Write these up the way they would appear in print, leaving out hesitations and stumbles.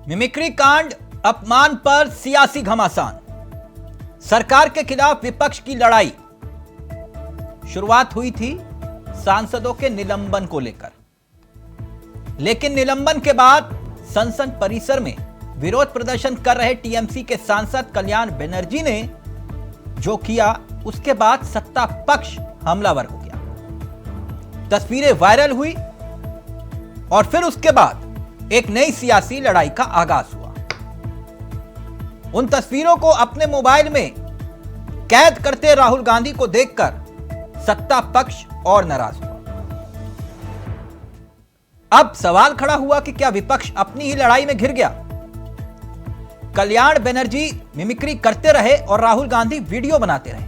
Mimicry कांड, अपमान पर सियासी घमासान, सरकार के खिलाफ विपक्ष की लड़ाई। शुरुआत हुई थी सांसदों के निलंबन को लेकर, लेकिन निलंबन के बाद संसद परिसर में विरोध प्रदर्शन कर रहे टीएमसी के सांसद कल्याण बनर्जी ने जो किया, उसके बाद सत्ता पक्ष हमलावर हो गया। तस्वीरें वायरल हुई और फिर उसके बाद एक नई सियासी लड़ाई का आगाज हुआ। उन तस्वीरों को अपने मोबाइल में कैद करते राहुल गांधी को देखकर सत्ता पक्ष और नाराज हुआ। अब सवाल खड़ा हुआ कि क्या विपक्ष अपनी ही लड़ाई में घिर गया? कल्याण बनर्जी मिमिक्री करते रहे और राहुल गांधी वीडियो बनाते रहे।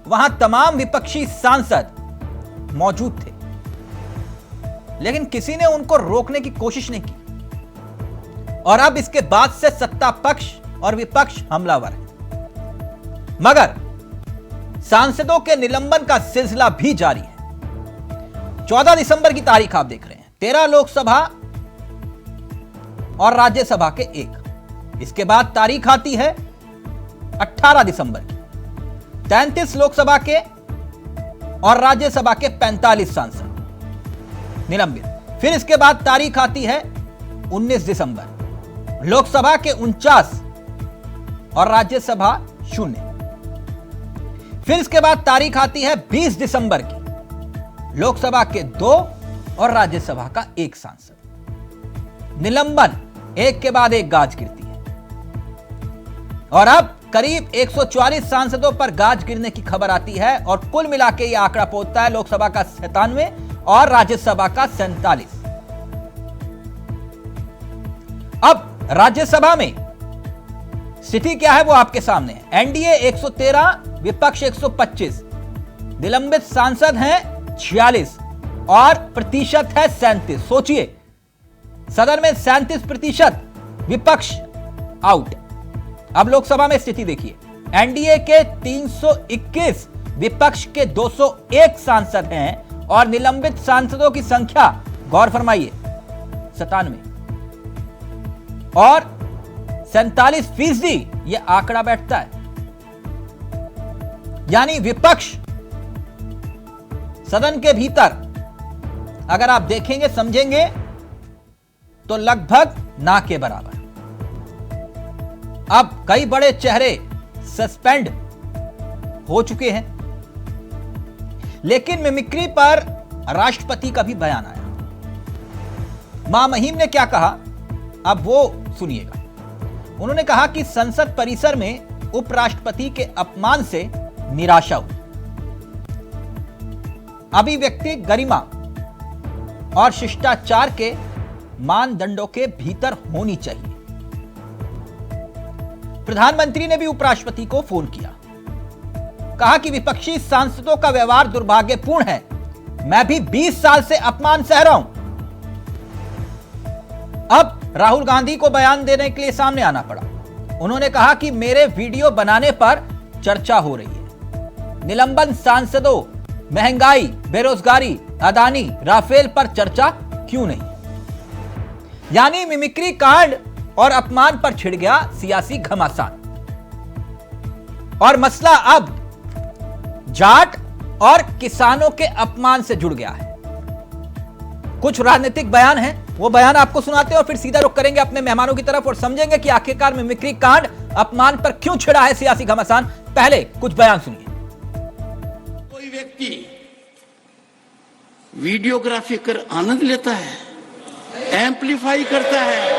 वहां तमाम विपक्षी सांसद मौजूद थे, लेकिन किसी ने उनको रोकने की कोशिश नहीं की। और अब इसके बाद से सत्ता पक्ष और विपक्ष हमलावर है। मगर सांसदों के निलंबन का सिलसिला भी जारी है। 14 दिसंबर की तारीख आप देख रहे हैं, 13 लोकसभा और राज्यसभा के 1। इसके बाद तारीख आती है 18 दिसंबर की, 33 लोकसभा के और राज्यसभा के 45 सांसद निलंबित। फिर इसके बाद तारीख आती है 19 दिसंबर, लोकसभा के 49 और राज्यसभा 0। फिर इसके बाद तारीख आती है 20 दिसंबर की, लोकसभा के 2 और राज्यसभा का 1 सांसद। निलंबन एक के बाद एक गाज गिरती है और अब करीब 144 सांसदों पर गाज गिरने की खबर आती है और कुल मिलाकर यह आंकड़ा पहुंचता है लोकसभा का 97 और राज्यसभा का 47। अब राज्यसभा में स्थिति क्या है वो आपके सामने है। एनडीए 113, विपक्ष 125, निलंबित सांसद हैं 46 और प्रतिशत है 37। सोचिए, सदन में 37%, विपक्ष आउट। अब लोकसभा में स्थिति देखिए, एनडीए के 321, विपक्ष के 201 सांसद हैं और निलंबित सांसदों की संख्या गौर फरमाइए 97 और 47% यह आंकड़ा बैठता है। यानी विपक्ष सदन के भीतर अगर आप देखेंगे समझेंगे तो लगभग ना के बराबर। अब कई बड़े चेहरे सस्पेंड हो चुके हैं, लेकिन मिमिक्री पर राष्ट्रपति का भी बयान आया। मां महिम ने क्या कहा, अब वो सुनिएगा। उन्होंने कहा कि संसद परिसर में उपराष्ट्रपति के अपमान से निराशा हुई। अभिव्यक्ति गरिमा और शिष्टाचार के मानदंडों के भीतर होनी चाहिए। प्रधानमंत्री ने भी उपराष्ट्रपति को फोन किया, कहा कि विपक्षी सांसदों का व्यवहार दुर्भाग्यपूर्ण है। मैं भी 20 साल से अपमान सह रहा हूं। अब राहुल गांधी को बयान देने के लिए सामने आना पड़ा। उन्होंने कहा कि मेरे वीडियो बनाने पर चर्चा हो रही है। निलंबन सांसदों, महंगाई, बेरोजगारी, अदानी, राफेल पर चर्चा क्यों नहीं? यानी मिमिक्री कांड और अपमान पर छिड़ गया सियासी घमासान और मसला अब जाट और किसानों के अपमान से जुड़ गया है। कुछ राजनीतिक बयान हैं, वो बयान आपको सुनाते हैं और फिर सीधा रुख करेंगे अपने मेहमानों की तरफ और समझेंगे कि आखिरकार मिमिक्री कांड, अपमान पर क्यों छिड़ा है सियासी घमासान। पहले कुछ बयान सुनिए। कोई व्यक्ति वीडियोग्राफी कर आनंद लेता है, एम्पलीफाई करता है,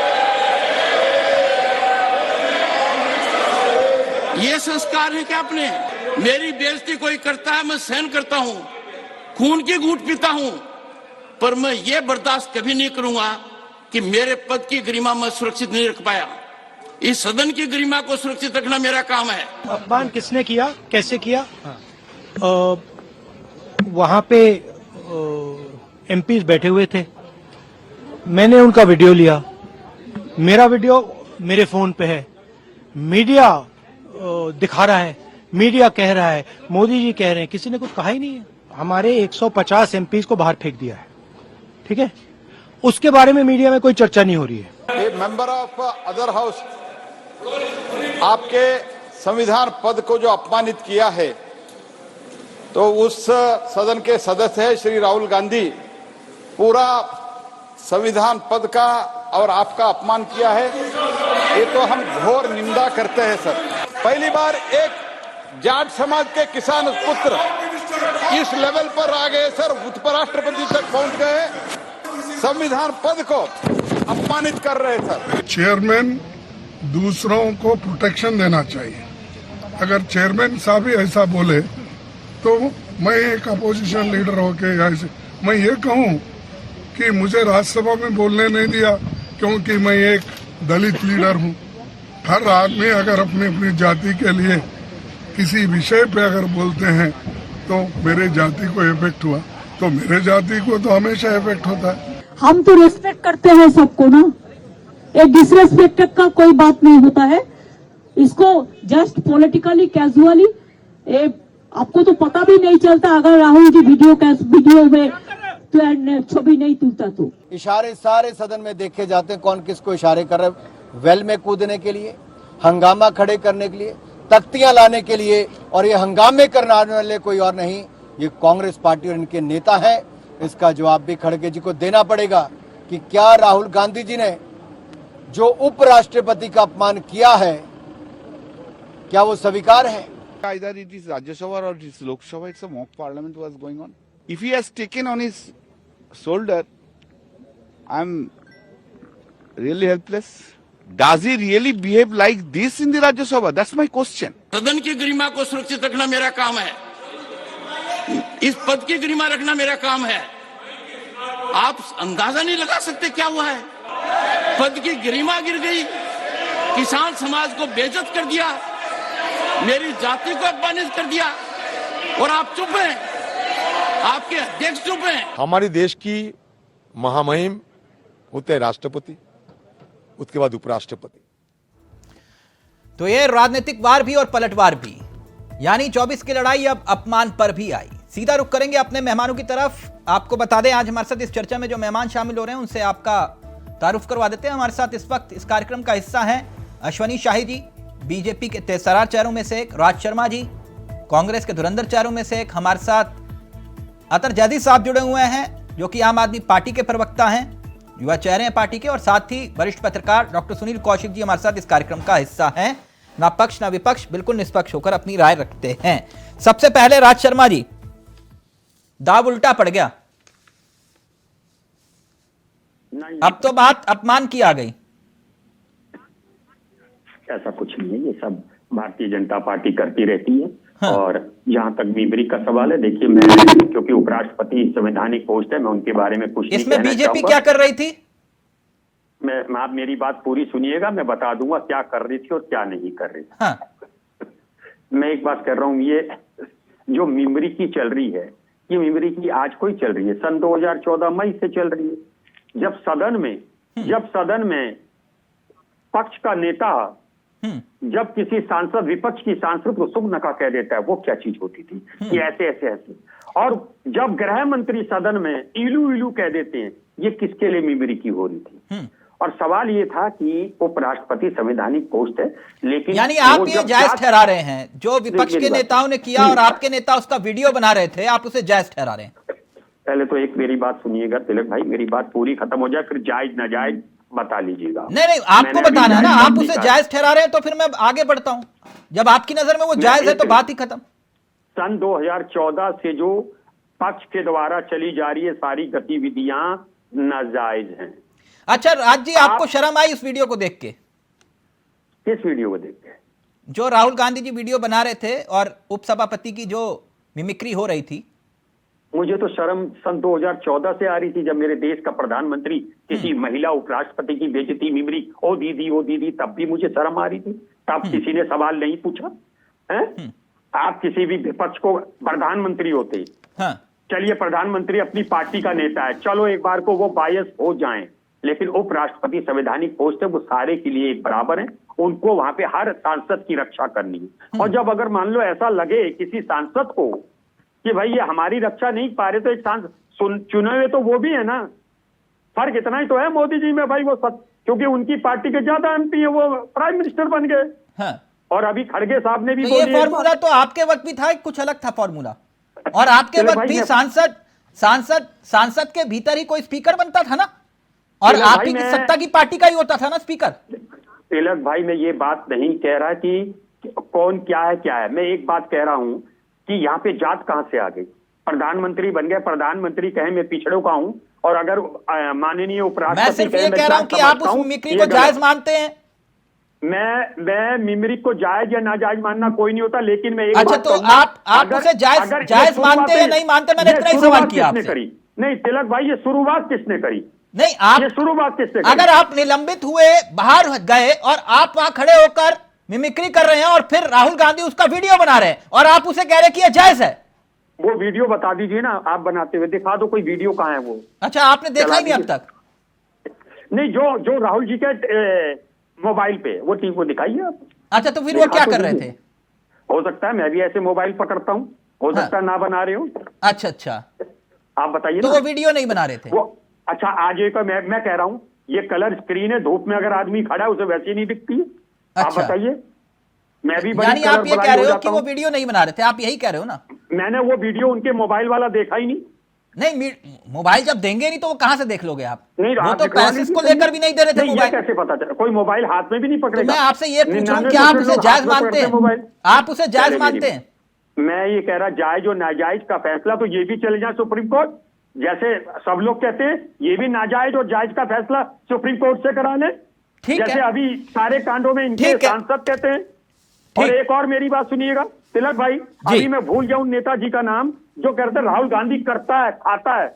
ये संस्कार है क्या अपने? मेरी बेइज्जती कोई करता है, मैं सहन करता हूं, खून की घूंट पीता हूं, पर मैं ये बर्दाश्त कभी नहीं करूंगा कि मेरे पद की गरिमा मैं सुरक्षित नहीं रख पाया। इस सदन की गरिमा को सुरक्षित रखना मेरा काम है। अपमान किसने किया, कैसे किया? वहां पे एमपीज बैठे हुए थे, मैंने उनका वीडियो लिया। मेरा वीडियो मेरे फोन पे है, मीडिया दिखा रहा है, मीडिया कह रहा है, मोदी जी कह रहे हैं, किसी ने कुछ कहा ही नहीं है। हमारे 150 एमपीज को बाहर फेंक दिया है, ठीक है? उसके बारे में मीडिया में कोई चर्चा नहीं हो रही है। ए मेंबर ऑफ अदर हाउस, आपके संविधान पद को जो अपमानित किया है, तो उस सदन के सदस्य है श्री राहुल गांधी, पूरा संविधान पद का और आपका अपमान किया है। ये तो हम घोर निंदा करते हैं सर। पहली बार एक जाट समाज के किसान पुत्र इस लेवल पर आ गए सर, उपराष्ट्रपति तक पहुंच गए, संविधान पद को अपमानित कर रहे सर। चेयरमैन दूसरों को प्रोटेक्शन देना चाहिए। अगर चेयरमैन साहब ही ऐसा बोले तो मैं एक अपोजिशन लीडर होके ऐसे मैं ये कहूं कि मुझे राज्यसभा में बोलने नहीं दिया क्योंकि मैं एक दलित लीडर हूं। हर आदमी अगर अपनी अपनी जाति के लिए किसी विषय पे अगर बोलते हैं तो मेरे जाति को इफेक्ट हुआ तो मेरे जाति को तो हमेशा इफेक्ट होता है। हम तो रिस्पेक्ट करते हैं सबको ना, एक डिसरेस्पेक्ट का कोई बात नहीं होता है। इसको जस्ट पॉलिटिकली कैजुअली, आपको तो पता भी नहीं चलता अगर राहुल जी वीडियो में तो छवि नहीं तुलता तो। इशारे सारे सदन में देखे जाते हैं, कौन किसको इशारे कर रहे हैं, वेल में कूदने के लिए, हंगामा खड़े करने के लिए, तख्तियां लाने के लिए, और ये हंगामे करने वाले कोई और नहीं, ये कांग्रेस पार्टी और इनके नेता है। इसका जवाब भी खड़गे जी को देना पड़ेगा कि क्या राहुल गांधी जी ने जो उपराष्ट्रपति का अपमान किया है क्या वो स्वीकार है? Either it is Rajya Sabha or it is Lok Sabha, it's a mock parliament was going on. If he has taken on his shoulder, I'm really helpless. Does he really behave like this in the Rajya Sabha? That's my question. सदन की गरिमा को सुरक्षित रखना मेरा काम है, इस पद की गरिमा रखना मेरा काम है। आप अंदाजा नहीं लगा सकते क्या हुआ है। पद की गरिमा गिर गई, किसान समाज को बेइज्जत कर दिया, मेरी जाति को अपमानित कर दिया, और आप चुप हैं, आपके अध्यक्ष चुप हैं। हमारे देश की महामहिम होते हैं राष्ट्रपति, उसके बाद उपराष्ट्रपति। तो ये राजनीतिक वार भी और पलटवार भी, यानी 24 की लड़ाई अब अपमान पर भी आई। सीधा रुख करेंगे अपने मेहमानों की तरफ। आपको बता दें आज हमारे साथ इस चर्चा में जो मेहमान शामिल हो रहे हैं उनसे आपका तारुफ करवा देते हैं। हमारे साथ इस वक्त इस कार्यक्रम का हिस्सा हैं अश्वनी शाही जी, बीजेपी के तेजतर्रार चेहरों में से एक, राज शर्मा जी, कांग्रेस के धुरंधर चेहरों में से एक। हमारे साथ अतर जैदी साहब जुड़े हुए हैं जो कि आम आदमी पार्टी के प्रवक्ता हैं, युवा चेहरे हैं पार्टी के, और साथ ही वरिष्ठ पत्रकार डॉक्टर सुनील कौशिक जी हमारे साथ इस कार्यक्रम का हिस्सा हैं। ना पक्ष ना विपक्ष, बिल्कुल निष्पक्ष होकर अपनी राय रखते हैं। सबसे पहले राज शर्मा जी, दाव उल्टा पड़ गया, अब तो बात अपमान की आ गई। ऐसा कुछ नहीं है, ये सब भारतीय जनता पार्टी करती रहती है। हाँ। और जहां तक मीबरी का सवाल है, देखिए मैं क्योंकि उपराष्ट्रपति संवैधानिक पोस्ट है, मैं उनके बारे में कुछ इसमें बीजेपी क्या कर रही थी? मैं आप मेरी बात पूरी सुनिएगा, मैं बता दूंगा क्या कर रही थी और क्या नहीं कर रही थी। हाँ। मैं एक बात कर रहा हूँ, ये जो मीमरी की चल रही है, ये मीमरी की आज कोई चल रही है, सन 2014 मई से चल रही है। जब सदन में पक्ष का नेता जब किसी सांसद विपक्ष की सांसद को शुभ नका कह देता है, वो क्या चीज होती थी कि ऐसे ऐसे ऐसे, और जब गृह मंत्री सदन में इलू इलू कह देते हैं, ये किसके लिए मीमरी की हो रही थी? और सवाल ये था कि उपराष्ट्रपति संवैधानिक पोस्ट है, लेकिन यानी आप ये जायज ठहरा रहे हैं जो विपक्ष के नेताओं ने किया और आपके नेता उसका वीडियो बना रहे थे, आप उसे जायज ठहरा रहे हैं? पहले तो एक मेरी बात सुनिएगा तिलक भाई, मेरी बात पूरी खत्म हो जाए, फिर जायज नाजायज बता लीजिएगा। नहीं, आपको बताना ना, आप उसे जायज ठहरा रहे हैं तो फिर मैं आगे बढ़ता हूं। जब आपकी नजर में वो जायज है तो बात ही खत्म। सन 2014 से जो पक्ष के द्वारा चली जा रही है सारी गतिविधियां नाजायज हैं। अच्छा राज जी, आपको शर्म आई इस वीडियो को देख के? किस वीडियो को देख के? जो राहुल गांधी जी वीडियो बना रहे थे और उपसभापति की जो मिमिक्री हो रही थी। मुझे तो शर्म सन 2014 से आ रही थी, जब मेरे देश का प्रधानमंत्री किसी महिला उपराष्ट्रपति की बेइज्जती मिमरी, ओ दीदी, तब भी मुझे शर्म आ रही थी, तब किसी ने सवाल नहीं पूछा है? आप किसी भी विपक्ष को प्रधानमंत्री होते, चलिए प्रधानमंत्री अपनी पार्टी का नेता है, चलो एक बार को वो बायस हो जाएं, लेकिन उपराष्ट्रपति संवैधानिक पोस्ट है, वो सारे के लिए एक बराबर है, उनको वहां पे हर सांसद की रक्षा करनी है। और जब अगर मान लो ऐसा लगे किसी सांसद को कि भाई ये हमारी रक्षा नहीं पा रहे, तो एक सांसद चुने हुए तो वो भी है ना, फर्क इतना ही तो है मोदी जी में भाई, वो क्योंकि उनकी पार्टी के ज्यादा एमपी है, वो प्राइम मिनिस्टर बन गए। हाँ। और अभी खड़गे साहब ने भी तो ये फॉर्मूला तो आपके वक्त भी था, कुछ अलग था फॉर्मूला। और आपके वक्त भी सांसद के भीतर ही कोई स्पीकर बनता था ना, और आप ही की सत्ता की पार्टी का ही होता था ना स्पीकर। तिलक भाई, मैं ये बात नहीं कह रहा कि कौन क्या है, मैं एक बात कह रहा हूं कि यहाँ पे जात कहां से आ गई। प्रधानमंत्री बन गए, प्रधानमंत्री कहे मैं पिछड़ों का हूं, और अगर माननीय उपराष्ट्रपति, मैं सिर्फ ये कह रहा हूं कि आप उस मिमिक्री को जायज मानते हैं। मैं मिमिक्री को जायज या नाजायज मानना कोई नहीं होता, लेकिन मैं एक अच्छा, तो आप उसे जायज मानते हैं या नहीं मानते? मैंने इतना ही सवाल किया आपसे। नहीं तिलक भाई, ये शुरुआत किसने करी? नहीं, आप ये शुरुआत किसने करी? अगर आप निलंबित हुए, बाहर गए, और आप वहां खड़े होकर मिमिक्री कर रहे हैं, और फिर राहुल गांधी उसका वीडियो बना रहे हैं, और आप उसे कह रहे हैं कि यह जायज है, वो वीडियो बता दीजिए ना, आप बनाते हुए दिखा दो, कोई वीडियो कहाँ है वो? अच्छा, आपने देखा ही नहीं अब तक? नहीं, जो राहुल जी के मोबाइल पे वो दिखाइए आप। अच्छा, तो फिर वो क्या कर रहे थे? हो सकता है मैं भी ऐसे मोबाइल पकड़ता हूँ, हो सकता है ना बना रहे हो। अच्छा, आप बताइए। तो वो वीडियो नहीं बना रहे थे वो? अच्छा, आज एक मैं कह रहा हूँ, ये कलर स्क्रीन है, धूप में अगर आदमी खड़ा है उसे वैसे ही नहीं दिखती है। आप बताइए। मैं भी यानी आप ये कह रहे हो कि वो वीडियो नहीं बना रहे थे, आप यही कह रहे हो ना? मैंने वो वीडियो उनके मोबाइल वाला देखा ही नहीं। नहीं, मोबाइल जब देंगे नहीं तो वो कहां से देख लोगे आप? नहीं, वो तो पैसे को लेकर भी नहीं दे रहे थे मोबाइल। कैसे पता चला? कोई मोबाइल हाथ में भी नहीं पकड़ेगा। तो मैं आपसे ये पूछ रहा हूं कि आप उसे जायज मानते हैं? आप उसे जायज मानते हैं? मैं ये कह रहा, जायज और नाजायज का फैसला तो ये भी चले जाए सुप्रीम कोर्ट, जैसे सब लोग कहते हैं, ये भी नाजायज और जायज का फैसला सुप्रीम कोर्ट से करा ले। जैसे अभी सारे कांडों में इनके सांसद कहते हैं। और एक और मेरी बात सुनिएगा तिलक भाई, अभी मैं भूल जाऊं नेताजी का नाम, जो कहते राहुल गांधी करता है, खाता है।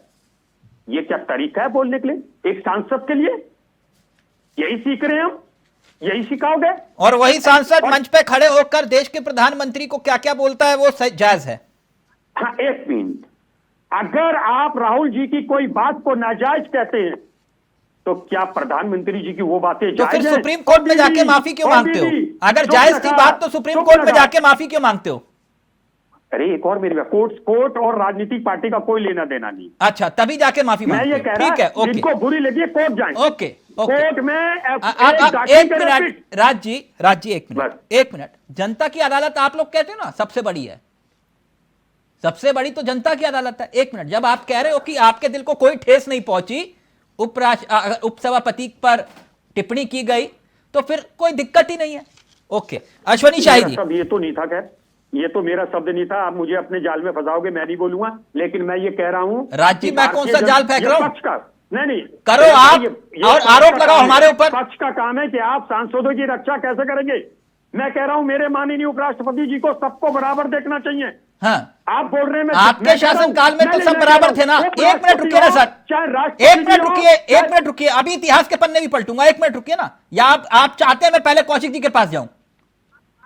ये क्या तरीका है बोलने के लिए एक सांसद के लिए? यही सीख रहे हैं हम, यही सिखाओगे? और वही सांसद मंच पे खड़े होकर देश के प्रधानमंत्री को क्या क्या बोलता है, वो जायज है? हाँ, एक मिनट, अगर आप राहुल जी की कोई बात को नाजायज कहते हैं, तो क्या प्रधानमंत्री जी की वो बातें जायज तो फिर सुप्रीम कोर्ट में जाके माफी क्यों मांगते हो? अगर जायज थी बात तो सुप्रीम कोर्ट में जाके माफी क्यों मांगते हो? अरे एक और मेरी बात, कोर्ट और राजनीतिक पार्टी का कोई लेना देना नहीं। अच्छा, तभी जाके माफी मांगते हो। मैं ये कह रहा हूं, जिनको बुरी लगी कोर्ट जाएं। ओके, कोर्ट में एक मिनट राज जी एक मिनट। जनता की अदालत आप लोग कहते हो ना सबसे बड़ी है, सबसे बड़ी तो जनता की अदालत है। एक मिनट, जब आप कह रहे हो कि आपके दिल को कोई ठेस नहीं पहुंची, उपसभापति पर टिप्पणी की गई, तो फिर कोई दिक्कत ही नहीं है। ओके, अश्वनी शाही जी। ये तो नहीं था, खैर ये तो मेरा शब्द नहीं था, आप मुझे अपने जाल में फंसाओगे, मैं नहीं बोलूंगा। लेकिन मैं ये कह रहा हूं, राजीव, मैं कौन सा जाल फेंक रहा हूं? पक्ष का नहीं करो आप, और आरोप लगाओ हमारे ऊपर। पक्ष का काम है कि आप सांसदों की रक्षा कैसे करेंगे। मैं कह रहा हूं, मेरे माननीय उपराष्ट्रपति जी को सबको बराबर देखना चाहिए। हाँ, आप बोल रहे हैं आपके शासनकाल में तो सब बराबर थे ना। एक मिनट रुकिए ना सर, एक मिनट रुकिए, अभी इतिहास के पन्ने भी पलटूंगा। एक मिनट रुकिए ना, या आप चाहते हैं मैं पहले कौशिक जी के पास जाऊं?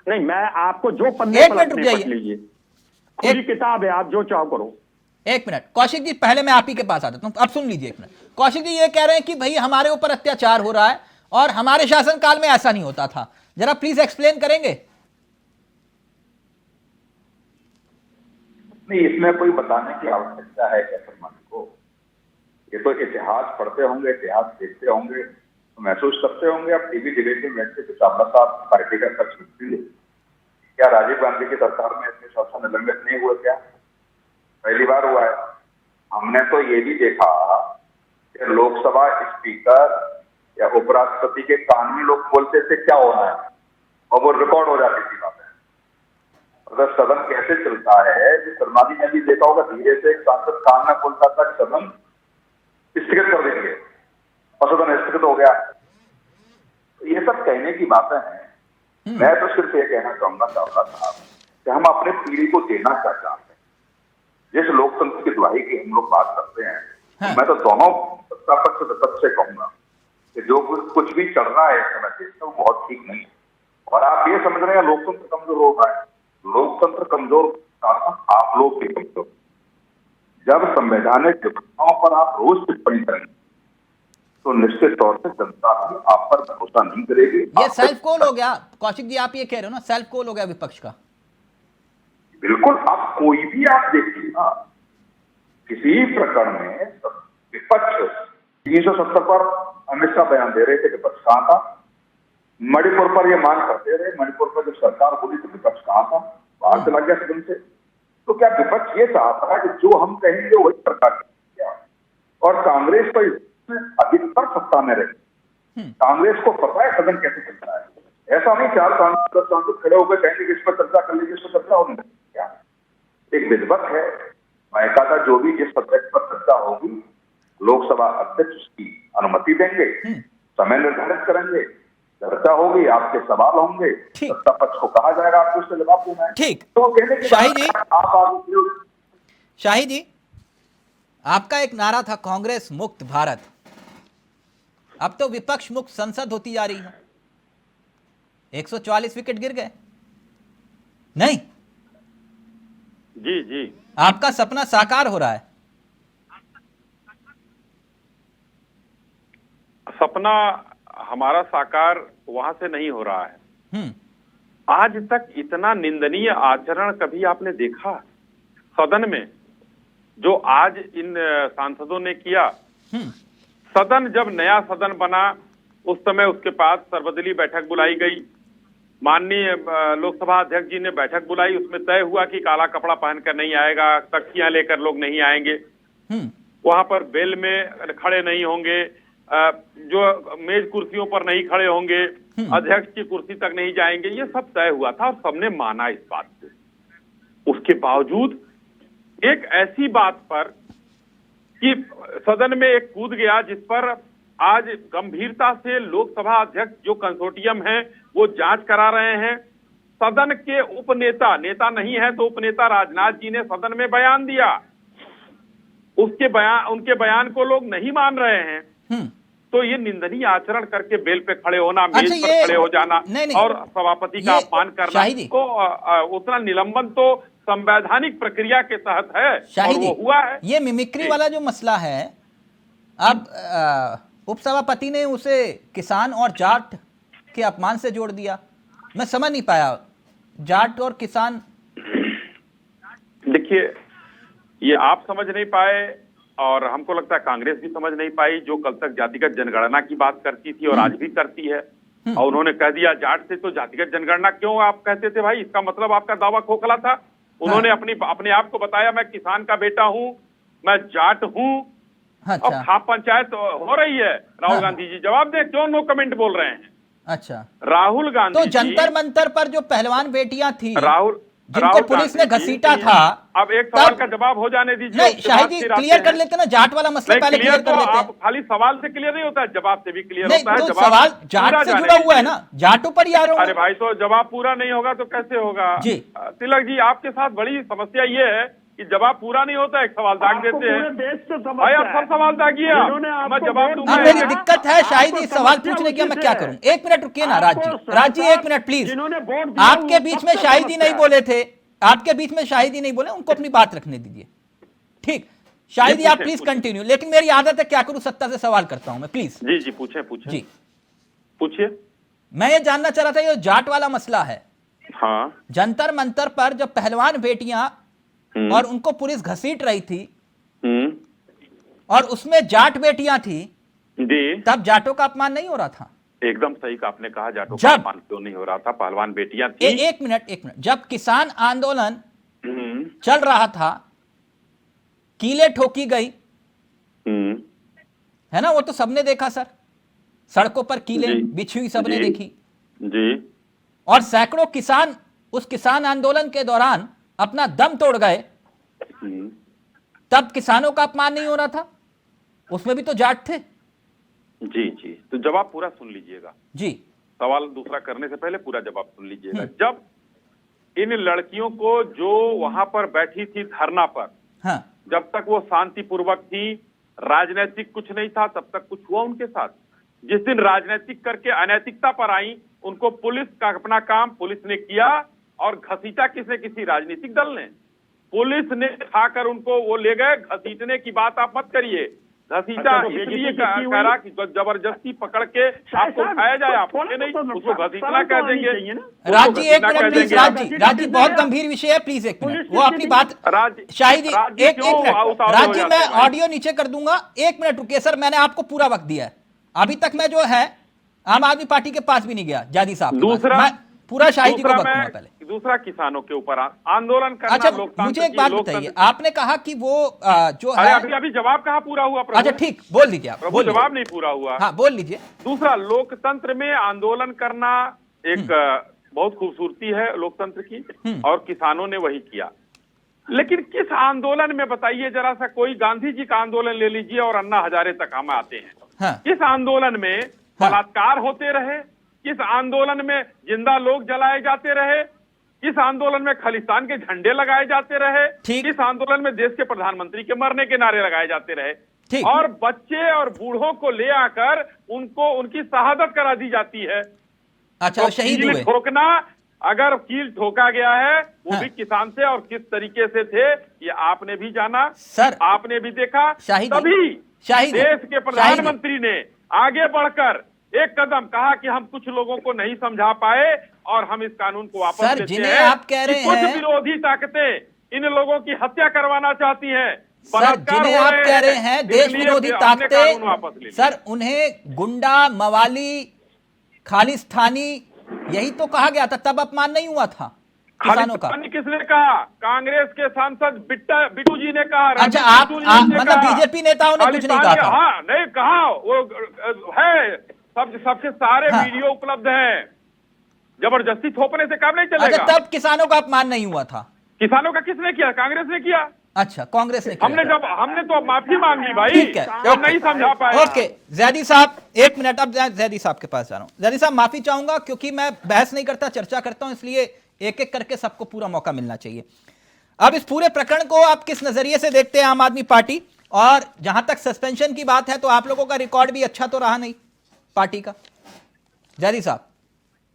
नहीं, मैं आपको जो पन्ने, एक मिनट रुक जाइए, पूरी किताब है, आप जो चाहो करो। एक मिनट कौशिक जी, पहले मैं आप ही के पास आ जाता हूं, अब सुन लीजिए एक मिनट। कौशिक जी ये कह रहे हैं कि भाई हमारे ऊपर अत्याचार हो रहा है और हमारे शासनकाल में ऐसा नहीं होता था, जरा प्लीज एक्सप्लेन करेंगे? नहीं, इसमें कोई बताने की आवश्यकता है क्या फरमान को? ये तो इतिहास पढ़ते होंगे, इतिहास देखते होंगे, तो महसूस करते होंगे। अब टीवी डिबेट में बैठ के कुछ आपका पार्टी का खर्च होती, क्या राजीव गांधी की सरकार में इतने शासन निलंबित नहीं हुए? क्या पहली बार हुआ है? हमने तो ये भी देखा कि लोकसभा स्पीकर या उपराष्ट्रपति के कान में लोग बोलते थे क्या होना है, और वो रिकॉर्ड हो जाती थी बातें। अगर सदन कैसे चलता है, शर्मा जी ने भी देखा होगा, धीरे से एक सांसद कान में बोलता था सदन स्थगित कर देंगे, और सदन स्थगित हो गया। तो ये सब कहने की बातें हैं। मैं तो सिर्फ ये कहना चाहूंगा साहब कि हम अपने पीढ़ी को देना क्या चाहते हैं। जिस लोकतंत्र की दुहाई की हम लोग बात करते हैं, मैं तो दोनों सत्ता पक्ष विपक्ष से कहूंगा कि जो कुछ भी चल रहा है समय देश में, वो बहुत ठीक नहीं है। और आप ये समझ रहे हैं लोकतंत्र कमजोर हो रहा है। लोकतंत्र कमजोर, आप लोग भी कमजोर। जब संवैधानिक व्यवस्थाओं पर आप रोज टिप्पणी करेंगे तो निश्चित तौर से जनता आप पर भरोसा नहीं करेगी। ये सेल्फ कॉल हो गया कौशिक जी, आप ये कह रहे हो ना, सेल्फ कॉल हो गया विपक्ष का। बिल्कुल, आप कोई भी आप देखिए ना, किसी प्रकरण में विपक्ष 370 पर अमित शाह बयान दे रहे थे कि विपक्ष कहाँ था। मणिपुर पर ये मांग करते रहे, मणिपुर पर जब सरकार बोली तो विपक्ष कहाँ था, बाहर चला गया सदन से। तो क्या विपक्ष ये चाहता है कि जो हम कहेंगे वही सरकार करेगी, और कांग्रेस तो इसमें अधिकतर सत्ता में रहे। कांग्रेस को पता है सदन कैसे चलता है। ऐसा नहीं 4 सांसद खड़े होकर कहेंगे कि इस पर चर्चा कर लीजिए, इस पर चर्चा होने क्या। एक विधिवत है, बाकायदा जो भी जिस सब्जेक्ट पर चर्चा होगी लोकसभा अध्यक्ष उसकी अनुमति देंगे, समय निर्धारित करेंगे, चर्चा होगी, आपके सवाल होंगे, सत्ता पक्ष को कहा जाएगा आपको उससे जवाब देना है। ठीक। तो कहने की शाही जी, आप आगे शाही जी, आपका एक नारा था कांग्रेस मुक्त भारत, अब तो विपक्ष मुक्त संसद होती जा रही है। 144 विकेट गिर गए नहीं? जी जी, आपका सपना साकार हो रहा है। सपना हमारा साकार वहां से नहीं हो रहा है। आज तक इतना निंदनीय आचरण कभी आपने देखा सदन में जो आज इन सांसदों ने किया? सदन जब नया सदन बना उस समय उसके पास सर्वदलीय बैठक बुलाई गई, माननीय लोकसभा अध्यक्ष जी ने बैठक बुलाई, उसमें तय हुआ कि काला कपड़ा पहनकर नहीं आएगा, तख्तियां लेकर लोग नहीं आएंगे, वहां पर बेल में खड़े नहीं होंगे, जो मेज कुर्सियों पर नहीं खड़े होंगे, अध्यक्ष की कुर्सी तक नहीं जाएंगे, ये सब तय हुआ था और सबने माना इस बात को। उसके बावजूद एक ऐसी बात पर कि सदन में एक कूद गया जिस पर आज गंभीरता से लोकसभा अध्यक्ष जो कंसोर्टियम है वो जांच करा रहे हैं। सदन के उपनेता, नेता नहीं है तो उपनेता राजनाथ जी ने सदन में बयान दिया, उनके बयान को लोग नहीं मान रहे हैं। तो ये निंदनीय आचरण करके बेल पे खड़े होना, मेज पर खड़े हो जाना और सभापति का अपमान करना, को उतना निलंबन तो संवैधानिक प्रक्रिया के तहत है और वो हुआ है। ये मिमिक्री वाला जो मसला है, अब उपसभापति ने उसे किसान और जाट के अपमान से जोड़ दिया। मैं समझ नहीं पाया, जाट और किसान। देखिए, ये आप समझ नहीं पाए और हमको लगता है कांग्रेस भी समझ नहीं पाई, जो कल तक जातिगत जनगणना की बात करती थी और आज भी करती है, और उन्होंने कह दिया जाट से तो जातिगत जनगणना क्यों आप कहते थे भाई, इसका मतलब आपका दावा खोखला था। उन्होंने अपने आप को बताया मैं किसान का बेटा हूं, मैं जाट हूं। अच्छा। अब खाप पंचायत हो रही है, राहुल गांधी जी जवाब दें, क्यों नो कमेंट बोल रहे हैं? अच्छा, राहुल गांधी तो जंतर मंतर पर जो पहलवान बेटियां थी, जिनको राहुल पुलिस ने घसीटा था, अब एक सवाल का जवाब हो जाने दीजिए। नहीं शाहिद जी, क्लियर कर लेते ना, जाट वाला मसला पहले क्लियर कर लेते हैं। खाली सवाल से क्लियर नहीं होता है, जवाब से भी क्लियर नहीं, होता है। तो सवाल जाट से जुड़ा हुआ है ना, जाटों पर यार। अरे भाई, तो जवाब पूरा नहीं होगा तो कैसे होगा जी? तिलक जी, आपके साथ बड़ी समस्या ये है कि जवाब पूरा नहीं होता, एक सवाल दाग देते हैं। भाई आप सब सवाल दागिए, मैं जवाब दूंगा। मेरी दिक्कत है शाहिद जी, सवाल पूछने की, मैं क्या करूं? 1 मिनट रुकिए ना राज जी 1 मिनट प्लीज। आपके बीच में शाहिद जी नहीं बोले थे, आपके बीच में शाहिद जी नहीं बोले, उनको अपनी बात रखने दीजिए। ठीक, शाहिद जी आप प्लीज कंटिन्यू। लेकिन मेरी आदत है, क्या करूं, सत्ता से सवाल करता हूं मैं, प्लीज। जी जी, पूछे जी, पूछिए। मैं ये जानना चाह रहा था, ये जाट वाला मसला है। हाँ, जंतर मंतर पर जब पहलवान बेटियां और उनको पुलिस घसीट रही थी और उसमें जाट बेटियां थी जी, तब जाटों का अपमान नहीं हो रहा था? एकदम सही का आपने कहा, जाटों का अपमान क्यों नहीं हो रहा था? पहलवान बेटियां थी। एक मिनट, जब किसान आंदोलन चल रहा था, कीले ठोकी गई है ना, वो तो सबने देखा सर, सड़कों पर कीले बिछी हुई सबने देखी जी, और सैकड़ों किसान उस किसान आंदोलन के दौरान अपना दम तोड़ गए, तब किसानों का अपमान नहीं हो रहा था? उसमें भी तो जाट थे। जी जी, तो जवाब पूरा सुन लीजिएगा जी, सवाल दूसरा करने से पहले पूरा जवाब सुन लीजिएगा। जब इन लड़कियों को जो वहां पर बैठी थी धरना पर, हाँ, जब तक वो शांतिपूर्वक थी, राजनीतिक कुछ नहीं था, तब तक कुछ हुआ उनके साथ। जिस दिन राजनीतिक करके अनैतिकता पर आई, उनको पुलिस का अपना काम पुलिस ने किया और घसीटा किसने? किसी राजनीतिक दल ने। पुलिस ने खाकर उनको वो ले गए। घसीटने की बात आप मत करिए, घसीटा इसलिए कह रहा कि जबरदस्ती पकड़ के आपको उठाया जाए, आप नहीं, उसको घसीटना कह देंगे। राज जी 1 मिनट प्लीज, राज जी बहुत गंभीर विषय है, प्लीज 1 मिनट, वो अपनी बात। शाहिद जी 1 मिनट, राज जी मैं ऑडियो नीचे कर दूंगा, 1 मिनट रुकिए सर, मैंने आपको पूरा वक्त दिया है, अभी तक मैं जो है आम आदमी पार्टी के पास भी नहीं गया जादी साहब। दूसरा मैं पूरा शाही जी को बताऊंगा पहले। दूसरा किसानों के ऊपर आंदोलन करना। अच्छा मुझे एक बात बताइए, आपने कहा कि वो जो है अभी जवाब कहाँ पूरा हुआ प्रभु? अच्छा ठीक, बोल लीजिए आप। प्रभु जवाब नहीं पूरा हुआ। हाँ बोल लीजिए। दूसरा, लोकतंत्र में आंदोलन करना एक बहुत खूबसूरती है लोकतंत्र की, और किसानों ने वही किया। लेकिन किस आंदोलन में बताइए जरा सा, कोई गांधी जी का आंदोलन ले लीजिए और अन्ना हजारे तक हम आते हैं। हाँ। किस आंदोलन में बलात्कार होते रहे? किस आंदोलन में जिंदा लोग जलाए जाते रहे? किस आंदोलन में खालिस्तान के झंडे लगाए जाते रहे? किस आंदोलन में देश के प्रधानमंत्री के मरने के नारे लगाए जाते रहे? और बच्चे और बूढ़ों को ले आकर उनको उनकी शहादत करा दी जाती है। अच्छा, तो शहीद कील हुए। ठोकना, अगर कील ठोका गया है वो भी किसान से, और किस तरीके से थे ये आपने भी जाना सर, आपने भी देखा। तभी देश के प्रधानमंत्री ने आगे बढ़कर एक कदम कहा कि हम कुछ लोगों को नहीं समझा पाए और हम इस कानून को वापस लेते हैं। आप कह रहे हैं कुछ विरोधी ताकतें इन लोगों की हत्या करवाना चाहती हैं। सर जिन्हें आप कह रहे हैं देश विरोधी ताकतें, सर उन्हें गुंडा, मवाली, खालिस्तानी यही तो कहा गया था, तब अपमान नहीं हुआ था किसानों का। किसने कहा? कांग्रेस के सांसद बिट्टू जी ने कहा। अच्छा, आप मतलब बीजेपी नेताओं ने कुछ नहीं कहा था? हाँ, नहीं कहा, वो है सबके सारे वीडियो उपलब्ध हैं। जबरदस्ती थोपने से काम नहीं चलेगा। अच्छा, तब किसानों का अपमान नहीं हुआ था? किसानों का किसने किया? कांग्रेस ने किया। अच्छा, कांग्रेस ने किया। हमने तो माफी मांग ली भाई। ठीक है, हम नहीं समझा पाए। ओके जैदी साहब, एक मिनट, अब जैदी साहब के पास जा रहा हूं। जैदी साहब माफी चाहूंगा क्योंकि मैं बहस नहीं करता, चर्चा करता हूं, इसलिए एक एक करके सबको पूरा मौका मिलना चाहिए। अब इस पूरे प्रकरण को आप किस नजरिए से देखते हैं आम आदमी पार्टी? और जहां तक सस्पेंशन की बात है तो आप लोगों का रिकॉर्ड भी अच्छा तो रहा नहीं पार्टी का। जैदी साहब।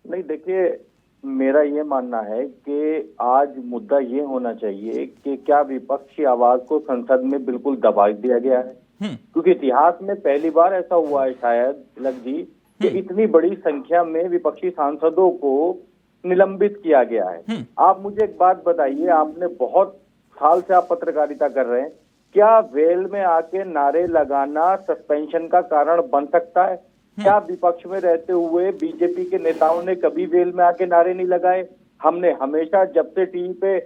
नहीं, देखिए मेरा ये मानना है कि आज मुद्दा ये होना चाहिए कि क्या विपक्षी आवाज को संसद में बिल्कुल दबा दिया गया है, क्योंकि इतिहास में पहली बार ऐसा हुआ है शायद तिलक जी कि इतनी बड़ी संख्या में विपक्षी सांसदों को निलंबित किया गया है। आप मुझे एक बात बताइए, आपने बहुत साल से आप पत्रकारिता कर रहे हैं, क्या वेल में आके नारे लगाना सस्पेंशन का कारण बन सकता है? क्या विपक्ष में रहते हुए बीजेपी के नेताओं ने कभी वेल में आके नारे नहीं लगाए? हमने हमेशा जब से टीवी पे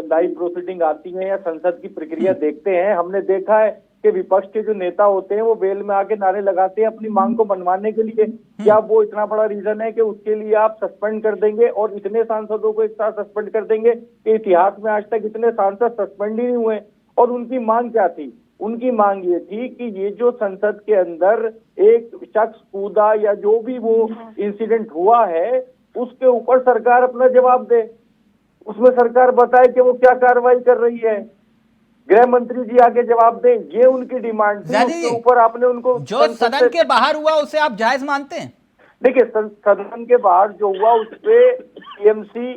लाइव प्रोसीडिंग आती है या संसद की प्रक्रिया देखते हैं, हमने देखा है कि विपक्ष के जो नेता होते हैं वो वेल में आके नारे लगाते हैं अपनी मांग को मनवाने के लिए। क्या वो इतना बड़ा रीजन है कि उसके लिए आप सस्पेंड कर देंगे और इतने सांसदों को एक साथ सस्पेंड कर देंगे कि इतिहास में आज तक इतने सांसद सस्पेंड ही नहीं हुए? और उनकी मांग क्या थी? उनकी मांग ये थी कि ये जो संसद के अंदर एक शख्स कूदा या जो भी वो इंसिडेंट हुआ है उसके ऊपर सरकार अपना जवाब दे, उसमें सरकार बताए कि वो क्या कार्रवाई कर रही है, गृह मंत्री जी आके जवाब दें। ये उनकी डिमांड थी। उसके ऊपर आपने उनको जो सदन के बाहर हुआ उसे आप जायज मानते हैं? देखिए, सदन के बाहर जो हुआ उस पे टीएमसी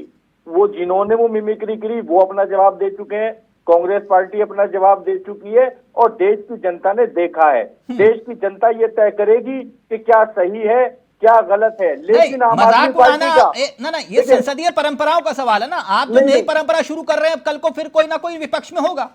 वो जिन्होंने वो मिमिक्री करी वो अपना जवाब दे चुके हैं, कांग्रेस पार्टी अपना जवाब दे चुकी है और देश की जनता ने देखा है। देश की जनता ये तय करेगी कि क्या सही है क्या गलत है। लेकिन आम आदमी पार्टी का ना ये संसदीय परंपराओं का सवाल है ना। आप जो नई परंपरा शुरू कर रहे हैं, कल को फिर कोई ना कोई विपक्ष में होगा।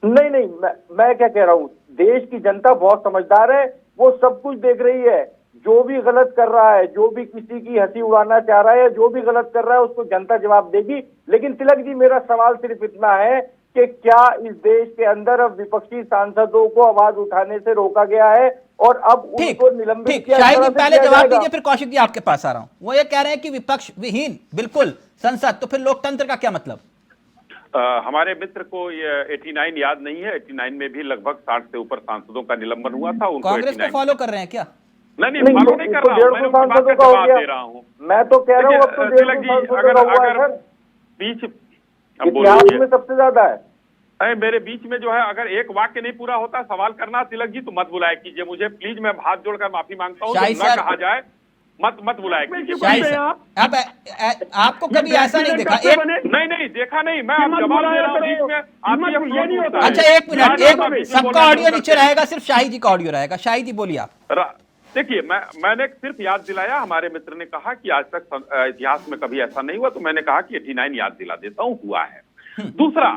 नहीं, मैं क्या कह रहा हूँ, देश की जनता बहुत समझदार है, वो सब कुछ देख रही है। जो भी गलत कर रहा है, जो भी किसी की हंसी उड़ाना चाह रहा है, जो भी गलत कर रहा है उसको जनता जवाब देगी। लेकिन तिलक जी, मेरा सवाल सिर्फ इतना है कि क्या इस देश के अंदर अब विपक्षी सांसदों को आवाज उठाने से रोका गया है और अब उनको निलंबित किया शायद पहले जवाब दीजिए, फिर कौशिक जी आपके पास आ रहा हूं। वो ये कह रहे हैं कि विपक्ष विहीन बिल्कुल संसद, तो फिर लोकतंत्र का क्या मतलब? हमारे मित्र को ये 89 याद नहीं है। 89 में भी लगभग 60 से ऊपर सांसदों का निलंबन हुआ था। कांग्रेस को फॉलो कर रहे हैं क्या? नहीं, फॉलो नहीं कर रहा हूँ, मैं उनकी बात का जवाब दे रहा हूँ। मैं तो कह रहा हूँ अब तो तिलक जी, अगर बीच इतिहास में सबसे ज्यादा है। अरे मेरे बीच में जो है, अगर एक वाक्य नहीं पूरा होता सवाल करना तिलक जी तो मत बुलाया कीजिए मुझे प्लीज। मैं हाथ जोड़कर माफी मांगता हूँ, न कहा जाए, मत बुलाया कीजिए। अब आपको कभी ऐसा नहीं देखा? नहीं देखा नहीं, मैं आप जवाब दे रहा हूँ बीच में, ये नहीं होता। अच्छा एक मिनट, सबका ऑडियो नीचे रहेगा, सिर्फ शाही जी का ऑडियो रहेगा। शाही जी बोलिए आप। देखिए, मैंने सिर्फ याद दिलाया। हमारे मित्र ने कहा कि आज तक इतिहास में कभी ऐसा नहीं हुआ, तो मैंने कहा कि 89 याद दिला देता हूँ, हुआ है। दूसरा,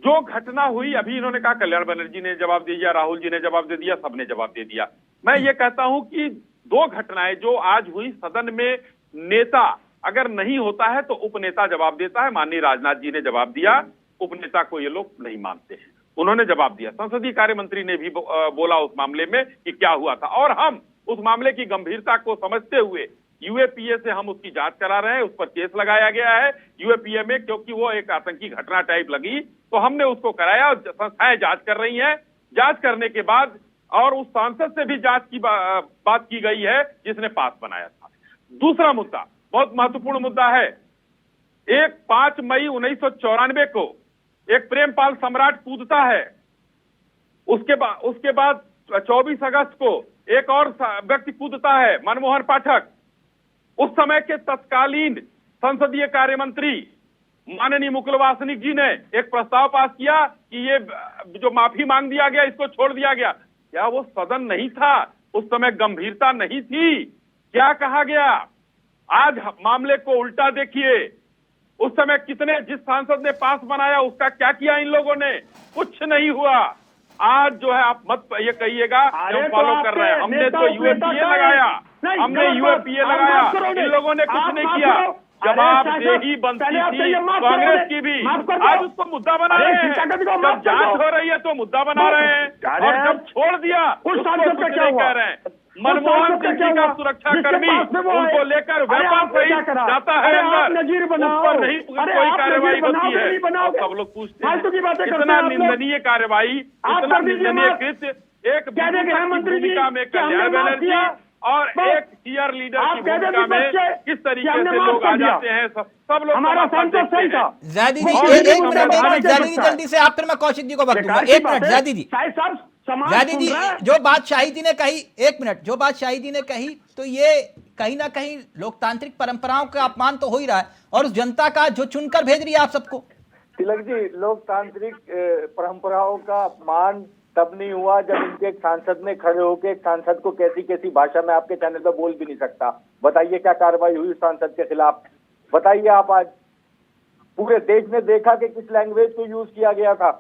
जो घटना हुई, अभी इन्होंने कहा कल्याण बनर्जी ने जवाब दे दिया, राहुल जी ने जवाब दे दिया, सबने जवाब दे दिया। मैं ये कहता हूं कि दो घटनाएं जो आज हुई, सदन में नेता अगर नहीं होता है तो उपनेता जवाब देता है। माननीय राजनाथ जी ने जवाब दिया, उपनेता को ये लोग नहीं मानते हैं, उन्होंने जवाब दिया। संसदीय कार्य मंत्री ने भी बोला उस मामले में कि क्या हुआ था, और हम उस मामले की गंभीरता को समझते हुए यूएपीए से हम उसकी जांच करा रहे हैं। उस पर केस लगाया गया है यूएपीए में, क्योंकि वो एक आतंकी घटना टाइप लगी, तो हमने उसको कराया और संस्थाएं जांच कर रही हैं। जांच करने के बाद और उस सांसद से भी जांच की बात की गई है जिसने पास बनाया था। दूसरा मुद्दा बहुत महत्वपूर्ण मुद्दा है। 5 मई 1994 को एक प्रेमपाल सम्राट कूदता है, उसके बाद 24 अगस्त को एक और व्यक्ति कूदता है, मनमोहन पाठक। उस समय के तत्कालीन संसदीय कार्य मंत्री माननीय मुकुल वासनिक जी ने एक प्रस्ताव पास किया कि ये जो माफी मांग दिया गया इसको छोड़ दिया गया। क्या वो सदन नहीं था? उस समय गंभीरता नहीं थी? क्या कहा गया? आज मामले को उल्टा देखिए, उस समय कितने, जिस सांसद ने पास बनाया उसका क्या किया इन लोगों ने? कुछ नहीं हुआ। आज जो है आप मत ये कहिएगा हम फॉलो कर रहे हैं, हमने तो यूएपीए लगाया, हमने यूएपीए लगाया, इन लोगों ने कुछ नहीं किया। जवाबदेही बनती थी कांग्रेस की भी, आज उसको मुद्दा बना रहे हैं। जब जांच हो रही है तो मुद्दा बना रहे हैं, और जब छोड़ दिया उसको कुछ नहीं कह रहे हैं। मनमोहन सिंह जी का सुरक्षा कर्मी उनको लेकर व्यापार सहित जाता है अंदर, उस पर नहीं कोई कार्रवाई होती है। और सब लोग पूछते हैं इतना निंदनीय कार्रवाई, इतना निंदनीय कृत्य एक भूमिका में कल्याण बनर्जी और एक सीआर लीडर की भूमिका में किस तरीके से लोग आ जाते हैं, सब लोग हमारा सांसद सही था। ज़ैदी जी एक मिनट जल्दी से, आप फिर मैं कौशिक जी को वक्त दूंगा। एक मिनट ज़ैदी जी, ज़ैदी जी जो बात शाहिदी ने कही, एक मिनट, जो बात शाहिदी ने कही, तो ये कहीं ना कहीं लोकतांत्रिक परंपराओं का अपमान तो हो ही रहा है, और उस जनता का जो चुनकर भेज रही है आप सबको। तिलक जी, लोकतांत्रिक परंपराओं का अपमान तब नहीं हुआ जब इनके एक सांसद ने खड़े होकर एक सांसद को कैसी भाषा में आपके चैनल पर बोल भी नहीं सकता। बताइए क्या कार्रवाई हुई सांसद के खिलाफ? बताइए आप। आज पूरे देश ने देखा कि किस लैंग्वेज को यूज किया गया था।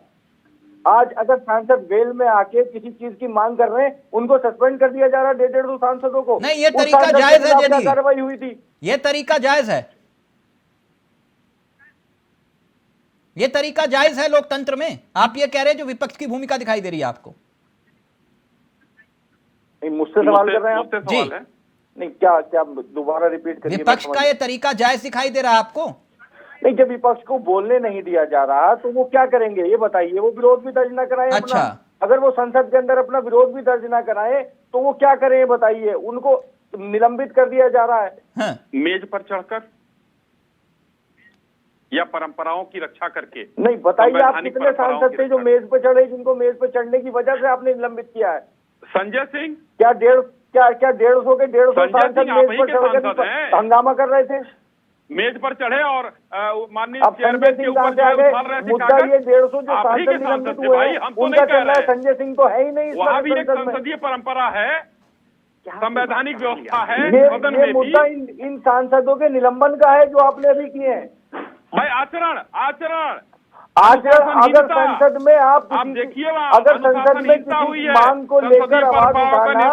आज अगर सांसद वेल में आके किसी चीज की मांग कर रहे हैं, उनको सस्पेंड कर दिया जा रहा है 1.5 सांसदों को। नहीं, ये तरीका जायज है जी, कार्रवाई हुई थी, ये तरीका जायज है, ये तरीका जायज है लोकतंत्र में। आप ये कह रहे हैं जो विपक्ष की भूमिका दिखाई दे रही है आपको। मुझसे सवाल कर रहे हैं आप? जी नहीं, क्या दोबारा रिपीट करिए। विपक्ष का ये तरीका जायज दिखाई दे रहा है आपको? नहीं, जब विपक्ष को बोलने नहीं दिया जा रहा तो वो क्या करेंगे ये बताइए? वो विरोध भी दर्ज ना कराए अपना? अगर वो संसद के अंदर अपना विरोध भी दर्ज ना कराए तो वो क्या करें बताइए? उनको निलंबित कर दिया जा रहा है। मेज पर चढ़कर या परंपराओं की रक्षा करके? नहीं, बताइए आप कितने सांसद थे जो मेज पर चढ़े, जिनको मेज पर चढ़ने की वजह से आपने निलंबित किया है? संजय सिंह। क्या 150 के 150 सांसद मेज पर चढ़कर हंगामा कर रहे थे? मेज पर चढ़े और माननीय चेयरमैन के ऊपर मुद्दा ये 150 जो सांसद निलंबित हुए हैं उनका चल रहा है। संजय सिंह तो है ही नहीं। वहाँ भी एक संसदीय परंपरा है, संवैधानिक व्यवस्था है। ये मुद्दा इन सांसदों के निलंबन का है जो आपने अभी किए हैं। भाई आचरण अगर संसद में आप देखिए, अगर संसद में किसी मांग को लेकर आवाज उठाना,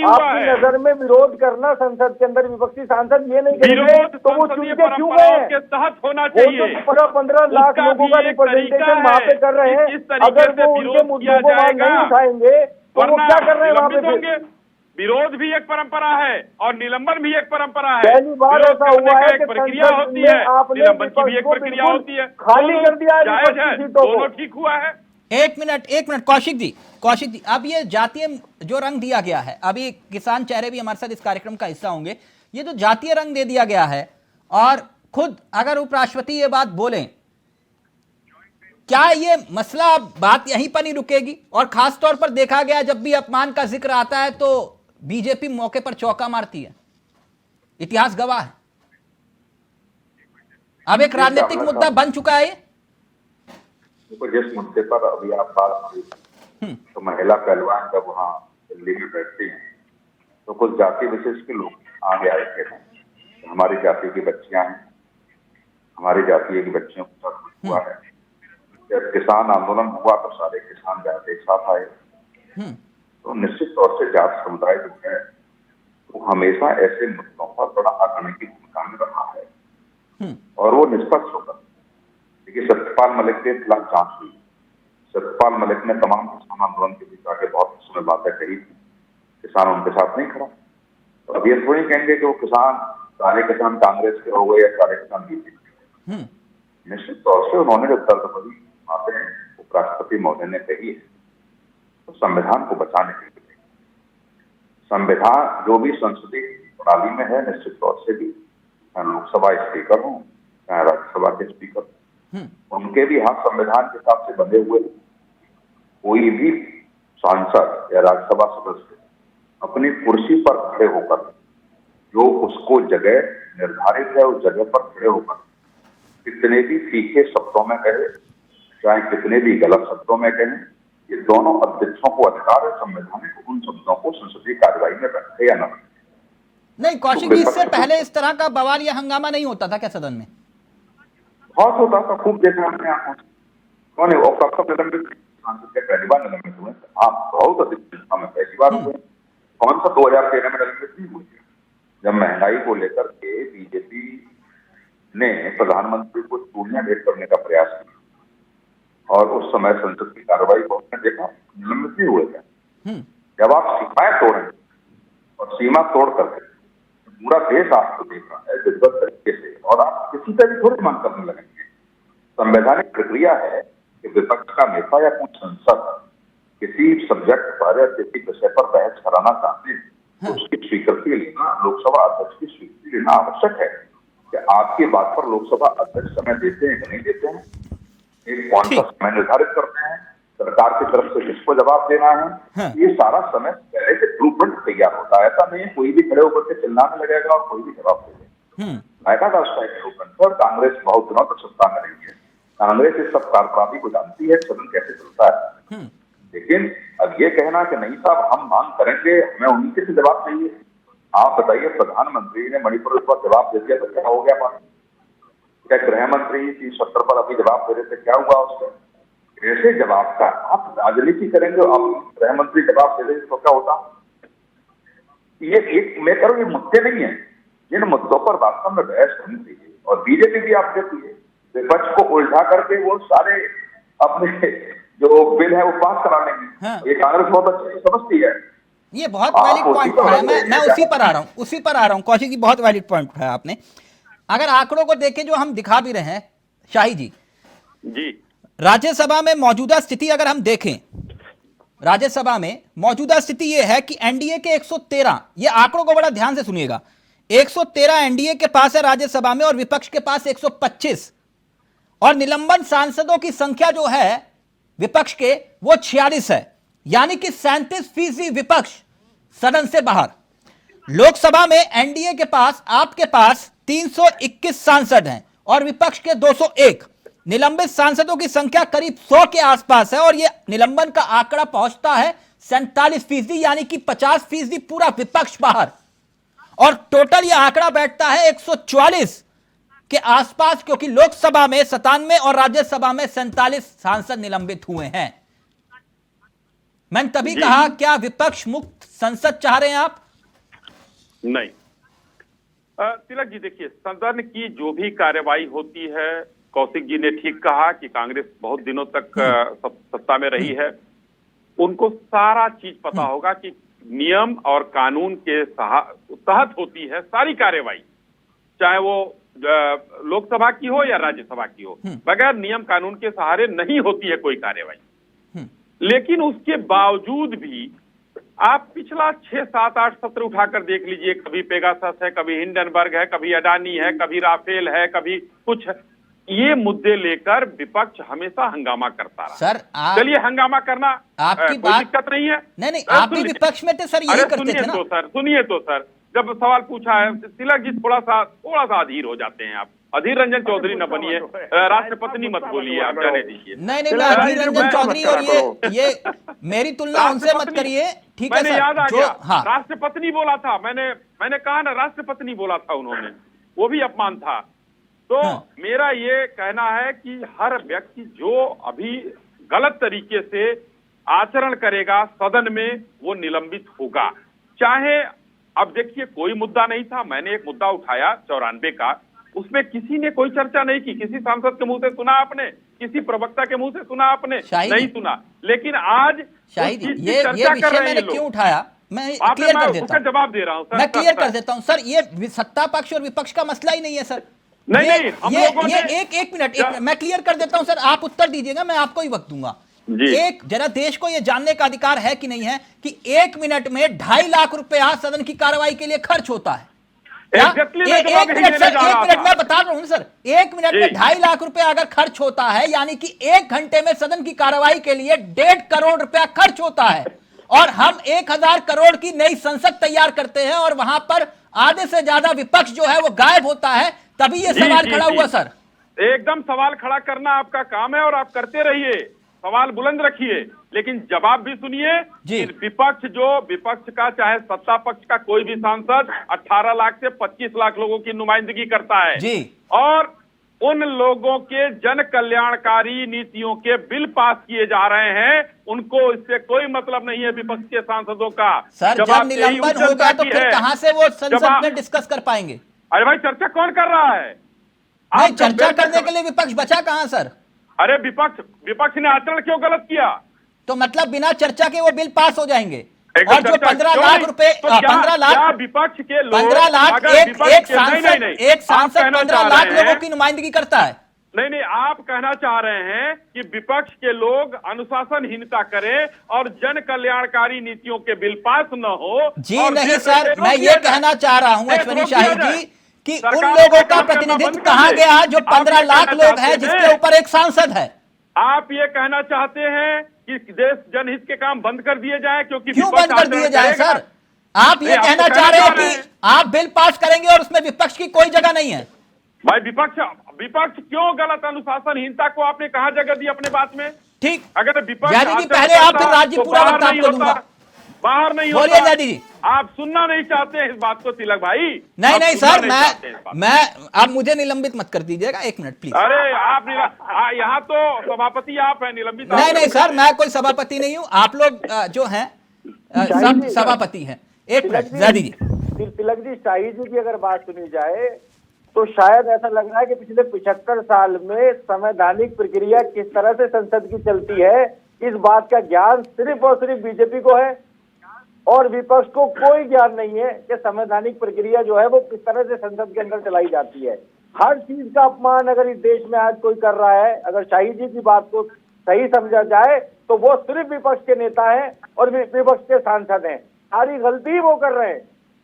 आपकी नजर में विरोध करना, संसद के अंदर विपक्षी सांसद ये नहीं करेंगे तो वो चुन के क्यों गए? तहत होना चाहिए। 15 लाख लोगों का रिप्रेजेंटेशन वहाँ पे कर रहे हैं, अगर वो उनके मुद्दों को वहाँ नहीं उठाएंगे तो वो क्या कर रहे हैं वहाँ पे? विरोध भी एक परंपरा है और निलंबन भी एक परंपरा है। पहली बार ऐसा हुआ है कि प्रक्रिया होती है, निलंबन की भी एक प्रक्रिया होती है। खाली कर दिया है, दोनों ठीक हुआ है। एक मिनट कौशिक जी, अब ये जातीय जो रंग दिया गया है, अभी किसान चेहरे भी हमारे साथ इस कार्यक्रम का हिस्सा होंगे, ये जो जातीय रंग दे दिया गया है, और खुद अगर उपराष्ट्रपति ये बात बोलें, क्या ये मसला बात यहीं पर नहीं रुकेगी? और खासतौर पर देखा गया जब भी अपमान का जिक्र आता है तो बीजेपी मौके पर चौका मारती है, इतिहास गवाह है। अब एक राजनीतिक मुद्दा बन चुका है। देखो, जिस मुद्दे पर अभी आप बात की, तो महिला पहलवान जब वहाँ दिल्ली में बैठती हैं तो कुछ जाति विशेष के लोग आगे आए थे। हमारी जाति की बच्चियां हैं, हमारी जाति की बच्चियों के साथ कुछ हुआ है। जब किसान आंदोलन हुआ तो सारे किसान जाते एक साथ आए तो निश्चित तौर से जाट समुदाय जो है वो हमेशा ऐसे मुद्दों पर बड़ा अग्रणी की भूमिका में रहा है और वो निष्पक्ष होकर। देखिए, सत्यपाल मलिक के खिलाफ जांच हुई, सत्यपाल मलिक ने तमाम किसान आंदोलन के बीच आके बहुत समय बातें कही थी, किसान उनके साथ नहीं खड़ा। तो अब ये थोड़ी कहेंगे कि वो किसान सारे किसान कांग्रेस के हो गए या सारे किसान बीजेपी। निश्चित तौर से उन्होंने जो दर्द बातें उपराष्ट्रपति महोदय ने कही है तो संविधान को बचाने के लिए, संविधान जो भी संसदीय प्रणाली में है, निश्चित तौर से भी चाहे लोकसभा स्पीकर हो चाहे राज्यसभा के स्पीकर, उनके भी हाथ संविधान के हिसाब से बंधे हुए। कोई भी सांसद या राज्यसभा सदस्य अपनी कुर्सी पर खड़े होकर जो उसको जगह निर्धारित है उस जगह पर खड़े होकर कितने भी तीखे शब्दों में कहे, चाहे कितने भी गलत शब्दों में कहें, ये दोनों अध्यक्षों को अधिकार है संवैधानिक उन शब्दों को संसदीय कार्यवाही में रखे या न रखे। नहीं कौशिक जी, इससे पहले इस तरह का बवाल या हंगामा नहीं होता था क्या सदन में? बहुत होता था, खूब देखा हमने आंखों से। कौन है वो कब निलंबित सांसद के पहली बार निलंबित हुए? आप बहुत अधिक संख्या में पहली बार हुए। कौन सा 2013 में निलंबित नहीं हुए? जब महंगाई को लेकर के बीजेपी ने प्रधानमंत्री को चूड़ियां भेंट करने का प्रयास किया और उस समय संसद की कार्रवाई को हमने देखा, निलंबित नहीं हुए क्या? जब आप सीमाएं तोड़ें और सीमा तोड़ करके पूरा देश आपको देख रहा है विधिवत तरीके से और आप किसी का भी थोड़ी मांग करने लगेंगे। संवैधानिक प्रक्रिया है कि विपक्ष का नेता या कुछ संसद किसी सब्जेक्ट पर या किसी विषय पर बहस कराना चाहते हैं तो उसकी स्वीकृति लेना, लोकसभा अध्यक्ष की स्वीकृति लेना आवश्यक है कि आपकी बात पर लोकसभा अध्यक्ष समय देते हैं कि नहीं देते हैं, एक कौन सा समय निर्धारित करते हैं, सरकार की तरफ से किसको जवाब देना है, ये सारा समय पहले से ब्लूप्रिंट तैयार होता है। ऐसा नहीं है कोई भी खड़े होकर के चिल्लाने लगेगा और कोई भी जवाब देगा। बैठा था उस टाइम ब्लूप्रिंट। कांग्रेस बहुत दिनों तक सत्ता में रही है, कांग्रेस इस सब कार्यप्रणाली को जानती है सदन कैसे चलता है। लेकिन अब ये कहना कि नहीं साहब हम मांग करेंगे, हमें उनके से जवाब चाहिए। आप बताइए, प्रधानमंत्री ने मणिपुर पर जवाब दे दिया तो क्या हो गया बात? क्या गृह मंत्री 370 पर अभी जवाब दे रहे थे, क्या हुआ उसका? ऐसे जवाब का आप राजनीति करेंगे, आप गृह मंत्री जवाब दे रहे तो क्या होता? ये एक मैं करूँ, ये मुद्दे नहीं है जिन मुद्दों पर वास्तव में बहस होनी चाहिए। और बीजेपी भी आप देखिए विपक्ष को उल्टा करके वो सारे अपने जो बिल है वो पास करा लेंगे। ये कांग्रेस बहुत अच्छे से समझती है। ये बहुत वैलिड पॉइंट है, मैं उसी पर आ रहा हूं कौशिक जी, बहुत वैलिड पॉइंट उठाया आपने। अगर आंकड़ों को देखें जो हम दिखा भी रहे हैं शाही जी, राज्यसभा में मौजूदा स्थिति अगर हम देखें, राज्यसभा में मौजूदा स्थिति यह है कि एनडीए के 113, ये आंकड़ों को बड़ा ध्यान से सुनिएगा, 113 एनडीए के पास है राज्यसभा में और विपक्ष के पास 125, और निलंबन सांसदों की संख्या जो है विपक्ष के वो 46 है, यानी कि 37% विपक्ष सदन से बाहर। लोकसभा में एनडीए के पास, आपके पास 321 सांसद हैं और विपक्ष के 201। निलंबित सांसदों की संख्या करीब 100 के आसपास है और यह निलंबन का आंकड़ा पहुंचता है 47%, यानी कि 50% पूरा विपक्ष बाहर, और टोटल यह आंकड़ा बैठता है 144 के आसपास, क्योंकि लोकसभा में 97 और राज्यसभा में 47 सांसद निलंबित हुए हैं। मैंने तभी कहा, क्या विपक्ष मुक्त संसद चाह रहे हैं आप? नहीं तिलक जी, देखिए सदन की जो भी कार्यवाही होती है, कौशिक जी ने ठीक कहा कि कांग्रेस बहुत दिनों तक सत्ता में रही है, उनको सारा चीज पता होगा कि नियम और कानून के तहत होती है सारी कार्यवाही, चाहे वो लोकसभा की हो या राज्यसभा की हो, बगैर नियम कानून के सहारे नहीं होती है कोई कार्यवाही। लेकिन उसके बावजूद भी आप पिछला 6, 7, 8 सत्र उठाकर देख लीजिए, कभी पेगासस है, कभी हिंडनबर्ग है, कभी अडानी है, कभी राफेल है, कभी कुछ है, ये मुद्दे लेकर विपक्ष हमेशा हंगामा करता रहा। सर चलिए हंगामा करना आपकी कोई दिक्कत नहीं है। नहीं, आप भी विपक्ष में थे सर, यही करते थे ना। सुनिए तो सर, जब सवाल पूछा है तिलक जी, थोड़ा सा अधीर हो जाते हैं आप। अधीर रंजन चौधरी न बनिए, राष्ट्रपति मत बोलिए, आप जाने दीजिए। नहीं, मैं अधीर रंजन चौधरी और ये मेरी तुलना उनसे मत करिए, ठीक है सर? मैंने याद आ गया, राष्ट्रपति बोला था, मैंने कहा ना, राष्ट्रपति बोला था उन्होंने, वो भी अपमान था। तो मेरा ये कहना है कि हर व्यक्ति जो अभी गलत तरीके से आचरण करेगा सदन में वो निलंबित होगा। चाहे अब देखिए कोई मुद्दा नहीं था, मैंने एक मुद्दा उठाया 94 का, उसमें किसी ने कोई चर्चा नहीं की। किसी सांसद के मुंह से सुना आपने? किसी प्रवक्ता के मुंह से सुना आपने? नहीं सुना। लेकिन आज ये विषय मैंने क्यों उठाया, मैं क्लियर कर देता हूं, जवाब दे रहा हूं सर, मैं क्लियर कर देता हूं सर। ये सत्ता पक्ष और विपक्ष का मसला ही नहीं है सर। नहीं, एक मिनट मैं क्लियर कर देता हूं सर, आप उत्तर दीजिएगा, मैं आपको ही वक्त दूंगा। एक जरा देश को यह जानने का अधिकार है कि नहीं है कि 1 मिनट में 2.5 लाख रुपया सदन की कार्रवाई के लिए खर्च होता है। एक मिनट मैं बता रहा हूं सर, 1 मिनट में 2.5 लाख रुपया अगर खर्च होता है, यानी कि 1 घंटे में सदन की कार्रवाई के लिए 1.5 करोड़ रुपया खर्च होता है, और हम 1000 करोड़ की नई संसद तैयार करते हैं, और वहां पर आधे से ज्यादा विपक्ष जो है वो गायब होता है। तभी ये सवाल खड़ा हुआ सर। एकदम सवाल खड़ा करना आपका काम है और आप करते रहिए, सवाल बुलंद रखिए, लेकिन जवाब भी सुनिए। विपक्ष का चाहे सत्ता पक्ष का कोई भी सांसद 18 लाख से 25 लाख लोगों की नुमाइंदगी करता है जी। और उन लोगों के जन कल्याणकारी नीतियों के बिल पास किए जा रहे हैं, उनको इससे कोई मतलब नहीं है विपक्ष के सांसदों का। सर जब निलंबन होगा तो फिर कहां से वो संसद में डिस्कस कर पाएंगे? अरे भाई चर्चा कौन कर रहा है? नहीं, चर्चा करने के लिए विपक्ष बचा कहां सर? अरे विपक्ष ने आचरण क्यों गलत किया? तो मतलब बिना चर्चा के वो बिल पास हो जाएंगे, और जो 15 लाख रुपए, 15 लाख विपक्ष के लोग, 15 लाख एक सांसद 15 लाख लोगों की नुमाइंदगी करता है। नहीं, आप कहना चाह रहे हैं कि विपक्ष के लोग अनुशासनहीनता करें और जन कल्याणकारी नीतियों के बिल पास न हो। जी नहीं सर, मैं ये कहना चाह रहा हूं अश्विनी शाही जी कि उन लोगों का प्रतिनिधित्व कहां गया जो 15 लाख लोग हैं जिसके ऊपर एक सांसद है। आप ये कहना चाहते हैं कि देश जनहित के काम बंद कर दिए जाए? क्यों बंद कर दिए जाए सर? आप ये कहना चाह रहे हैं कि आप बिल पास करेंगे और उसमें विपक्ष की कोई जगह नहीं है? भाई विपक्ष क्यों गलत अनुशासनहीनता को आपने कहां जगह दी अपने बात में? ठीक, अगर विपक्ष पहले आप फिर राज्य पूरा वक्त आपको दूंगा, बाहर नहीं बोलिए होता। दादी जी, आप सुनना नहीं चाहते हैं इस बात को तिलक भाई? नहीं सर, मैं आप मुझे निलंबित मत कर दीजिएगा, 1 मिनट प्लीज। अरे आप यहाँ तो सभापति आप हैं, निलंबित नहीं सर, मैं कोई सभापति नहीं हूँ, आप लोग जो हैं सब सभापति हैं। 1 मिनट दादी जी। तिलक जी, शाही जी की अगर बात सुनी जाए तो शायद ऐसा लग रहा है कि पिछले 75 साल में संवैधानिक प्रक्रिया किस तरह से संसद की चलती है, इस बात का ज्ञान सिर्फ और सिर्फ बीजेपी को है, और विपक्ष को कोई ज्ञान नहीं है कि संवैधानिक प्रक्रिया जो है वो किस तरह से संसद के अंदर चलाई जाती है। हर चीज का अपमान अगर इस देश में आज कोई कर रहा है, अगर शाही जी की बात को सही समझा जाए तो वो सिर्फ विपक्ष के नेता हैं और विपक्ष के सांसद हैं। सारी गलती वो कर रहे हैं,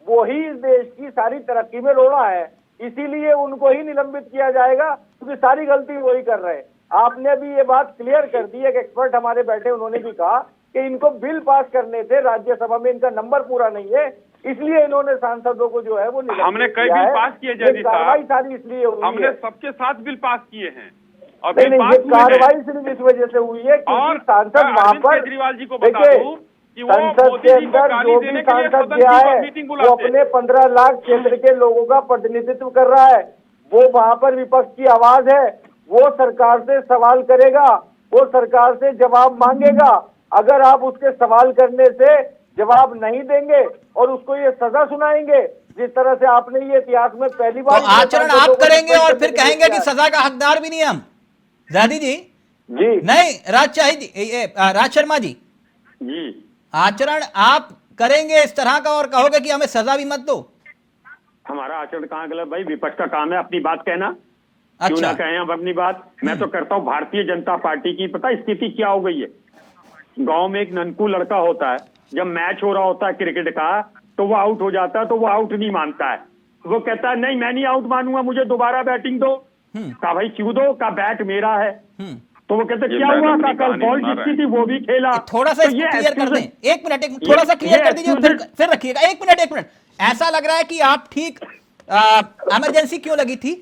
वो ही इस देश की सारी तरक्की में रोड़ा है, इसीलिए उनको ही निलंबित किया जाएगा क्योंकि सारी गलती वही कर रहे हैं। आपने भी ये बात क्लियर कर दी, एक एक्सपर्ट हमारे बैठे उन्होंने भी कहा कि इनको बिल पास करने थे, राज्यसभा में इनका नंबर पूरा नहीं है, इसलिए इन्होंने सांसदों को जो है वो हमने कई बिल पास किए जयदीप साहब, सारी इसलिए हुई हमने है। सबके साथ बिल पास किए हैं और नहीं, ये कार्रवाई सिर्फ इस वजह से हुई है क्योंकि सांसद वहां पर, केजरीवाल जी को बता दूं कि वो संसद के अंदर जो भी सांसद गया है वो अपने 15 लाख क्षेत्र के लोगों का प्रतिनिधित्व कर रहा है, वो वहां पर विपक्ष की आवाज है, वो सरकार से सवाल करेगा, वो सरकार से जवाब मांगेगा। अगर आप उसके सवाल करने से जवाब नहीं देंगे और उसको ये सजा सुनाएंगे जिस तरह से आपने ये इतिहास में पहली बार, तो आचरण आप करेंगे और फिर कहेंगे कि सजा का हकदार भी नहीं हम। दादी जी नहीं, राज शर्मा जी आचरण आप करेंगे इस तरह का और कहोगे कि हमें सजा भी मत दो? हमारा आचरण कहाँ गलत भाई? विपक्ष का काम है अपनी बात कहना। अच्छा, क्यों ना कहें अब अपनी बात? मैं तो करता हूँ। भारतीय जनता पार्टी की पता स्थिति क्या हो गई है? गांव में एक ननकू लड़का होता है, जब मैच हो रहा होता है क्रिकेट का तो वो आउट हो जाता है तो वो आउट नहीं मानता है, वो कहता है नहीं मैं नहीं आउट मानूंगा, मुझे दोबारा बैटिंग दो। का भाई क्यों दो? का बैट मेरा है। तो वो कहते क्या हुआ? का कल बॉल जितनी थी वो भी खेला। थोड़ा सा क्लियर कर दें, 1 मिनट, थोड़ा सा क्लियर कर दीजिए फिर रखिएगा। 1 मिनट। ऐसा लग रहा है कि आप ठीक इमरजेंसी क्यों लगी थी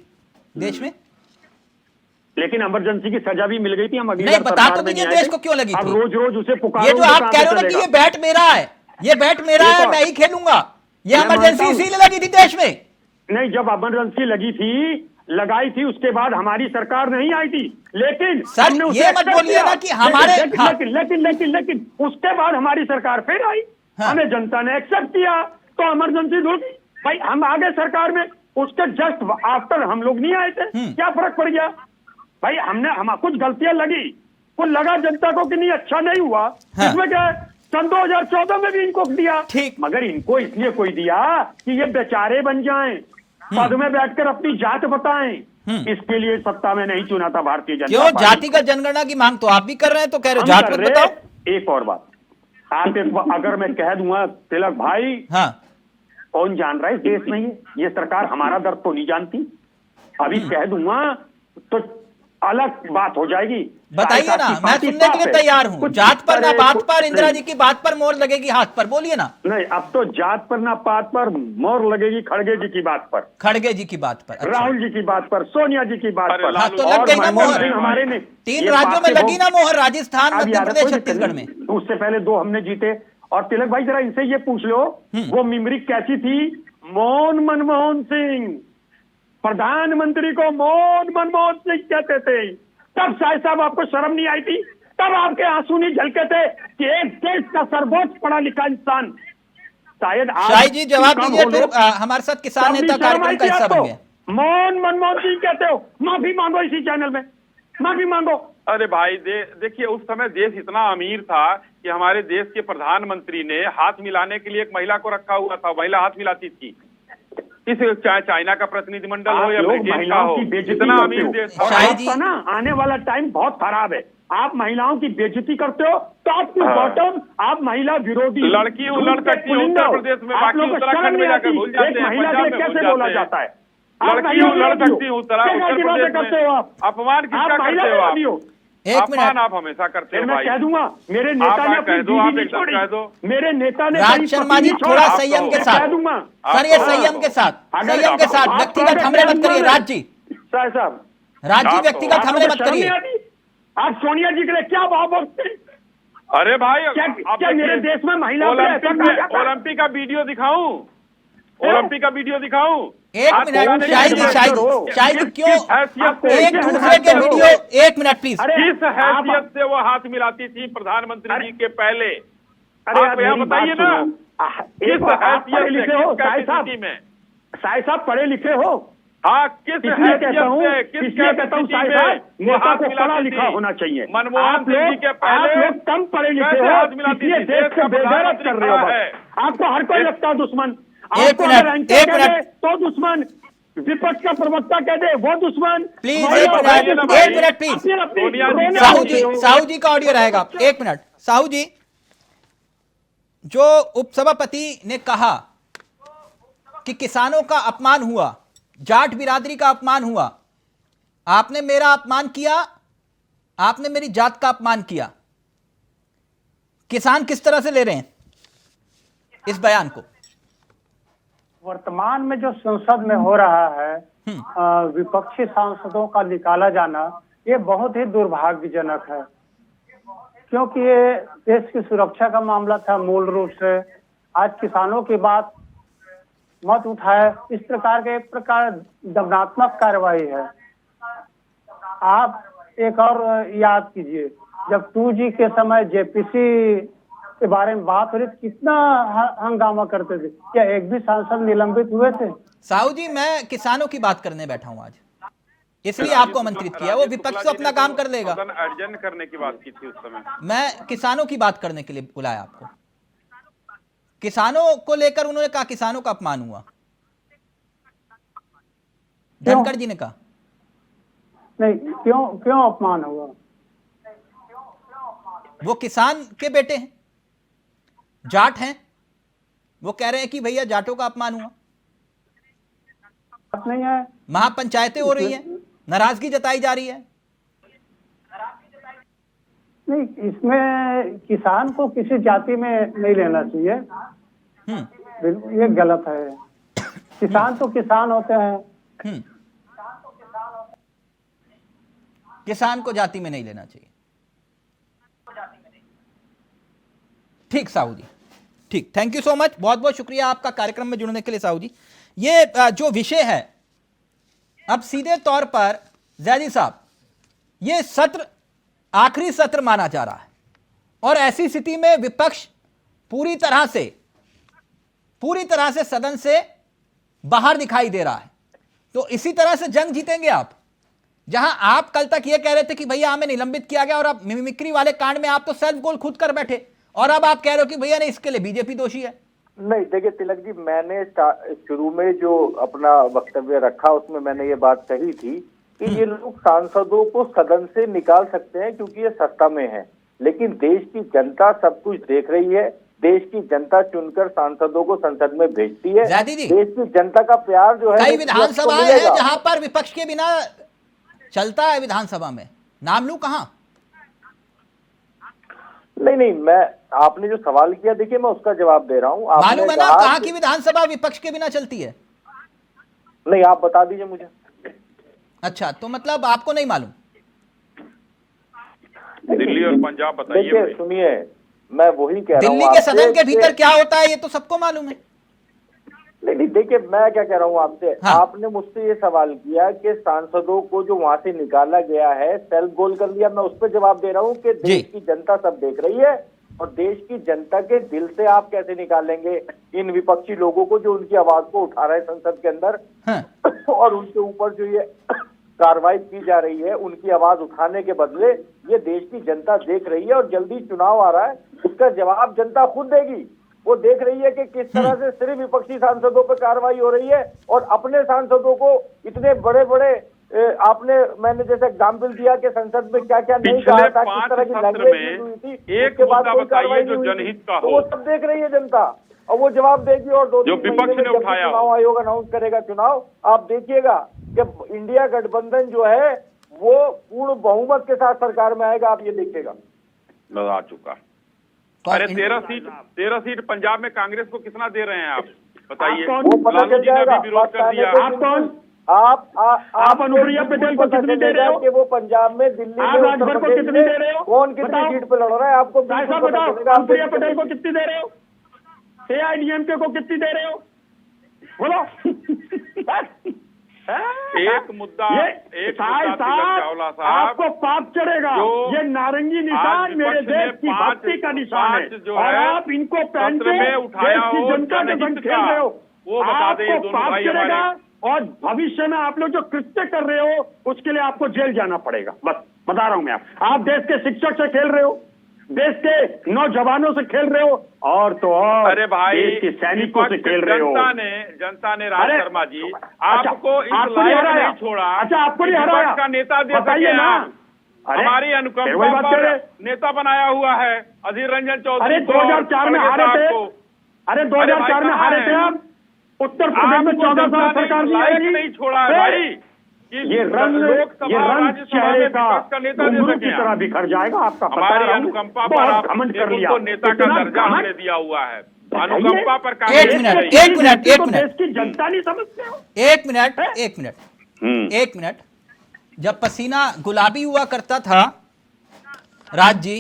देश में? लेकिन इमरजेंसी की सजा भी मिल गई थी। हम अगली नहीं बता तो दीजिए देश को क्यों लगी थी? रोज उसे पुकार, ये जो आप कह रहे हो ना कि ये बैट मेरा है, ये बैट मेरा है, मैं ही खेलूंगा, ये इमरजेंसी इसीलिए लगी थी देश में? नहीं, जब इमरजेंसी लगी थी लगाई थी, उसके बाद हमारी सरकार नहीं आई थी, लेकिन सर हमने उसे ये मत accept बोलिए किया। ना कि हमारे लेकिन उसके बाद हमारी सरकार फिर आई, हमें जनता ने एक्सेप्ट किया, तो इमरजेंसी धुल गई। भाई हम आगे सरकार में, उसके जस्ट आफ्टर हम लोग नहीं आए थे, क्या फर्क पड़ गया? भाई हम कुछ गलतियां लगी, कुछ लगा जनता को कि नहीं अच्छा नहीं हुआ, इसमें क्या है? सन 2014 में भी इनको दिया, मगर इनको इसलिए कोई दिया कि ये बेचारे बन जाएं, पद में बैठकर अपनी जात बताएं, इसके लिए सत्ता में नहीं चुना था भारतीय जनता क्यों? पार्टी। जातिगत जनगणना की मांग तो आप भी कर रहे हैं, तो कह रहे हो हम जात कर मत रहे। बताओ। एक और बात, आप अगर मैं कह दूंगा तिलक भाई, हाँ, कौन जान रहा है इस देश में ये सरकार हमारा दर्द तो नहीं जानती, अभी कह दूंगा तो अलग बात हो जाएगी। बताइए ना, मैं सुनने के लिए तैयार हूँ। जात पर ना बात पर, इंदिरा जी की बात पर मोहर लगेगी हाथ पर, बोलिए ना। नहीं, अब तो जात पर ना बात पर मोहर लगेगी खड़गे जी की बात पर, खड़गे जी की बात पर, अच्छा। राहुल जी की बात पर, सोनिया जी की बात पर। हाँ, तो लग गई ना मोहर। हमारे ने 3 राज्यों में लगी ना मोहर, राजस्थान, मध्य प्रदेश, छत्तीसगढ़ में। उससे पहले 2 हमने जीते। और तिलक भाई जरा इनसे ये पूछ लो, वो मिमरी कैसी थी? मनमोहन सिंह, प्रधानमंत्री को मनमोहन सिंह कहते थे। तब शायद साहब आपको शर्म नहीं आई थी? तब आपके आंसू नहीं झलके थे कि एक देश का सर्वोच्च पढ़ा लिखा इंसान शायद शाही जी जवाब दीजिए, फिर हमारे साथ किसान नेता कार्यक्रम का हिस्सा बन गए। मनमोहन सिंह कहते हो, माफी मांगो इसी चैनल में, माफी मांगो। अरे भाई देखिए, उस समय देश इतना अमीर था कि हमारे देश के प्रधानमंत्री ने हाथ मिलाने के लिए एक महिला को रखा हुआ था, महिला हाथ मिलाती थी। इस चाहे चाइना का प्रतिनिधिमंडल हो या ब्रिटेन का हो, इतना अमीर देश था ना। आने वाला टाइम बहुत खराब है, आप महिलाओं की बेइज्जती करते हो, टॉप टू बॉटम आप महिला विरोधी। लड़की लड़ सकती है उत्तर प्रदेश में, बाकी उत्तराखंड में जाकर भूल जाते हैं, महिला पंजाब में कैसे बोला जाता है? लड़की लड़ सकती है उत्तर प्रदेश में। अपमान किसका करते हो आप? अपमान आप हमेशा करते हो। मैं कह दूंगा, मेरे नेता ने अपनी बीवी नहीं छोड़ी, मेरे नेता ने राज शर्मा जी थोड़ा संयम के साथ, सर ये संयम के साथ, संयम के साथ, व्यक्तिगत हमले मत करिए। राज जी, साहब, राज जी व्यक्तिगत हमले मत करिए। आप सोनिया जी के लिए क्या भाव बोलते? अरे भाई, क्या मेरे देश में महिला ओलंपिक का वीडियो दिखाऊं? ओलंपिक का वीडियो दिखाऊं? एक मिनट, शाही जी क्यों एक दूसरे के वीडियो, एक मिनट प्लीज। किस हैसियत से वो हाथ मिलाती थी प्रधानमंत्री जी के पहले? आप यहाँ बताइए ना, किस हैसियत से, किस कैपेसिटी में? साहिब साहब पढ़े लिखे हो? हाँ, किस हैसियत से, किस कैपेसिटी में नेता को पढ़ा लिखा होना चाहिए। मनमोहन सिंह जी के पहले आप लोग कम पढ़े लिखे हो, इसलिए देश को बेगैरत कर रहे हो। आपको हर कोई लगता है दुश्मन। एक मिनट तो दुश्मन, विपक्ष का प्रवक्ता कह दे वो दुश्मन। प्लीज एक मिनट प्लीज। साहू जी का ऑडियो रहेगा, एक मिनट। साहू जी, जो उपसभापति ने कहा कि किसानों का अपमान हुआ, जाट बिरादरी का अपमान हुआ, आपने मेरा अपमान किया, आपने मेरी जात का अपमान किया, किसान किस तरह से ले रहे हैं इस बयान को? वर्तमान में जो संसद में हो रहा है विपक्षी सांसदों का निकाला जाना, ये बहुत ही दुर्भाग्यजनक है, क्योंकि ये देश की सुरक्षा का मामला था मूल रूप से। आज किसानों की बात मत उठाए, इस प्रकार के एक प्रकार दमनात्मक कार्रवाई है। आप एक और याद कीजिए, जब 2G के समय जेपीसी के बारे में बात हो रही, कितना हंगामा करते थे, क्या एक भी सांसद निलंबित हुए थे? साहू जी, मैं किसानों की बात करने बैठा हूं आज, इसलिए आपको आमंत्रित किया। वो विपक्ष तो अपना काम कर लेगा, अर्जन करने की बात की थी उस समय। मैं किसानों की बात करने के लिए बुलाया आपको। किसानों को लेकर उन्होंने कहा किसानों का अपमान हुआ, धनखड़ जी ने कहा। नहीं, क्यों अपमान हुआ? वो किसान के बेटे हैं, जाट हैं, वो कह रहे हैं कि भैया जाटों का अपमान हुआ। नहीं है, महापंचायतें हो रही हैं, नाराजगी जताई जा रही है। नहीं, इसमें किसान को किसी जाति में नहीं लेना चाहिए, ये गलत है। किसान तो किसान होते हैं, किसान को जाति में नहीं लेना चाहिए। ठीक साहू जी, ठीक, थैंक यू सो मच, बहुत बहुत शुक्रिया आपका कार्यक्रम में जुड़ने के लिए साहू जी। ये जो विषय है अब सीधे तौर पर जैदी साहब, ये सत्र आखिरी सत्र माना जा रहा है और ऐसी स्थिति में विपक्ष पूरी तरह से सदन से बाहर दिखाई दे रहा है। तो इसी तरह से जंग जीतेंगे आप, जहां आप कल तक ये कह रहे थे कि भैया हमें निलंबित किया गया, और अब मिमिक्री वाले कांड में आप तो सेल्फ गोल खुद कर बैठे, और अब आप कह रहे हो कि भैया नहीं, इसके लिए बीजेपी दोषी है। नहीं देखिए तिलक जी, मैंने शुरू में जो अपना वक्तव्य रखा उसमें मैंने ये बात कही थी कि ये लोग सांसदों को सदन से निकाल सकते हैं क्योंकि ये सत्ता में है, लेकिन देश की जनता सब कुछ देख रही है। देश की जनता चुनकर सांसदों को संसद में भेजती है। देश की जनता का प्यार जो है, कई विधानसभाएं हैं जहां पर विपक्ष के बिना चलता है। विधानसभा में नाम लूं कहां? नहीं, मैं आपने जो सवाल किया, देखिए मैं उसका जवाब दे रहा हूँ। मालूम है ना कहां की विधानसभा विपक्ष के बिना चलती है? नहीं, आप बता दीजिए मुझे। अच्छा, तो मतलब आपको नहीं मालूम? दिल्ली और पंजाब बताइए। देखिए सुनिए, मैं वही कह रहा हूँ, दिल्ली के सदन के भीतर क्या होता है ये तो सबको मालूम है। नहीं देखिए, मैं क्या कह रहा हूँ आपसे, आपने मुझसे ये सवाल किया कि सांसदों को जो वहां से निकाला गया है सेल्फ गोल कर लिया। मैं उस पर जवाब दे रहा हूँ कि देश की जनता सब देख रही है, और देश की जनता के दिल से आप कैसे निकालेंगे इन विपक्षी लोगों को जो उनकी आवाज को उठा रहे हैं संसद के अंदर, और उनके ऊपर जो ये कार्रवाई की जा रही है उनकी आवाज उठाने के बदले ये देश की जनता देख रही है। और जल्दी चुनाव आ रहा है, उसका जवाब जनता खुद देगी। वो देख रही है कि किस तरह से सिर्फ विपक्षी सांसदों पर कार्रवाई हो रही है, और अपने सांसदों को इतने बड़े बड़े मैंने जैसे एग्जाम्पल दिया कि संसद में क्या क्या नहीं कहा था, किस तरह की लैंग्वेज हुई थी, एक मुद्दा बताइए जो जनहित का हो। वो सब देख रही है जनता, और वो जवाब देगी। और 2-3 महीने में चुनाव आयोग अनाउंस करेगा चुनाव, आप देखिएगा कि इंडिया गठबंधन जो है वो पूर्ण बहुमत के साथ सरकार में आएगा। आप ये देखिएगा। नजर आ चुका। अरे 13 सीट पंजाब में कांग्रेस को कितना दे रहे हैं आप बताइए? वो पता चल जाएगा। विरोध कर दिया। आप कौन? आप अनुप्रिया पटेल को कितनी दे रहे हो? कि वो पंजाब में, दिल्ली में, राजभर को कितनी दे रहे हो? कौन कितनी सीट पे लड़ रहा है आपको बताओ। अनुप्रिया पटेल को कितनी दे रहे हो? AIDMK को कितनी दे रहे हो? बोलो। एक मुद्दा चावला साहब, आपको पाप चढ़ेगा। ये नारंगी निशान मेरे देश की भक्ति का निशान है, और आप इनको पहन के उठाया देश की जनता के संग खेल रहे हो। वो बता दें, आपको पाप चढ़ेगा, और भविष्य में आप लोग जो कृत्य कर रहे हो उसके लिए आपको जेल जाना पड़ेगा। बस बता रहा हूं मैं। आप देश के शिक्षक से खेल रहे हो, देश के नौजवानों से खेल रहे हो, और तो और अरे भाई देश के सैनिकों से खेल रहे हो। जनता ने राज शर्मा जी आपको इस लायक नहीं छोड़ा। अच्छा, आपको नहीं हराया का नेता दे बताइए ना। हमारी अनुकंपा पर नेता बनाया हुआ है अधीर रंजन चौधरी। अरे 2004 में हारे थे। अरे 2004 में हारे थे आप। उत्तर प्रदेश में 14 साल सरकार नहीं छोड़ा है भाई। ये रंग चेहरे का घुंघरू की तरह बिखर जाएगा आपका। हमारी अनुकंपा पर आप नेता का दर्जा हमने दिया हुआ है। अनुकंपा पर एक मिनट देश की जनता नहीं समझते हो। एक मिनट। जब पसीना गुलाबी हुआ करता था राज जी,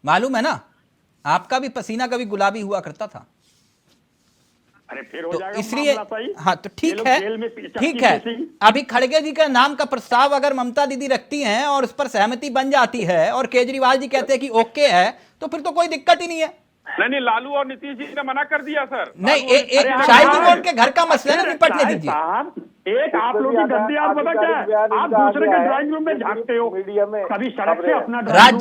मालूम है ना, आपका भी पसीना कभी गुलाबी हुआ करता था। अरे फिर हो तो जाएगा इसलिए मामला। तो ठीक है। अभी खड़गे जी का नाम का प्रस्ताव अगर ममता दीदी रखती हैं और उस पर सहमति बन जाती है और केजरीवाल जी कहते हैं कि ओके है, तो फिर तो कोई दिक्कत ही नहीं है। नहीं, लालू और नीतीश जी ने मना कर दिया सर। नहीं, एक शाही जी को उनके घर का मसला नहीं निपटने दीजिए। एक आप लोग की गंदी आदत पता क्या है? आप दूसरे के ड्राइंग रूम में झांकते हो मीडिया में। कभी सड़क से अपना राज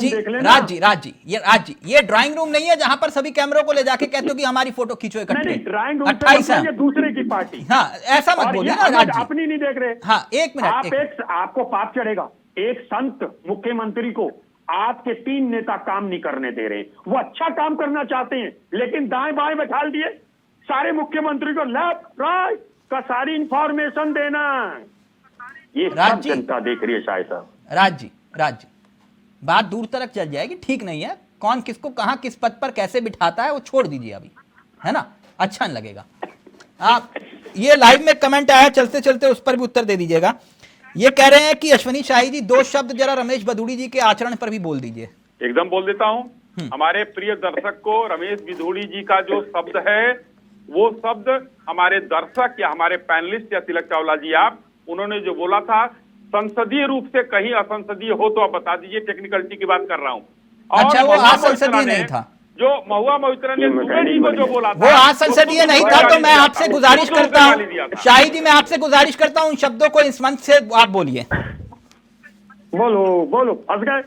जी, ये ड्राइंग रूम नहीं है जहां पर सभी कैमरों को ले जाके कहते हो कि हमारी फोटो खींचो इकट्ठे। ड्राइंग रूम 28 है, दूसरे की पार्टी। हाँ, ऐसा मत बोलिए ना राज जी, अपनी नहीं देख रहे। हाँ, एक मिनट। आपको पाप चढ़ेगा। एक संत मुख्यमंत्री को आपके 3 नेता काम नहीं करने दे रहे। वो अच्छा काम करना चाहते हैं, लेकिन दाएं बाएं बैठाल दिए। सारे मुख्यमंत्री को लेफ्ट राइट का सारी इंफॉर्मेशन देना। ये सब जनता देख रही है शायद साहब। राज जी, बात दूर तक चल जाएगी, ठीक नहीं है। कौन किसको कहां किस पद पर कैसे बिठाता है वो छोड़ दीजिए अभी, है ना, अच्छा नहीं लगेगा। आप ये लाइव में कमेंट आया, चलते चलते उस पर भी उत्तर दे दीजिएगा। ये कह रहे हैं कि अश्वनी शाही जी 2 शब्द जरा रमेश बदूड़ी जी के आचरण पर भी बोल दीजिए। एकदम बोल देता हूं। हमारे प्रिय दर्शक को रमेश बिधूड़ी जी का जो शब्द है, वो शब्द हमारे दर्शक या हमारे पैनलिस्ट या तिलक चावला जी आप उन्होंने जो बोला था संसदीय रूप से कहीं असंसदीय हो तो आप बता दीजिए, टेक्निकलिटी की बात कर रहा हूँ। अच्छा, वो असंसदीय नहीं था जो महुआ मोइत्रा ने दुबे जी को जो बोला था वो असंसदीय नहीं था। तो मैं आपसे गुजारिश करता हूँ शाही जी, मैं आपसे गुजारिश करता हूँ शब्दों को इस मंच से आप बोलिए। बोलो बोलो, फंस गए।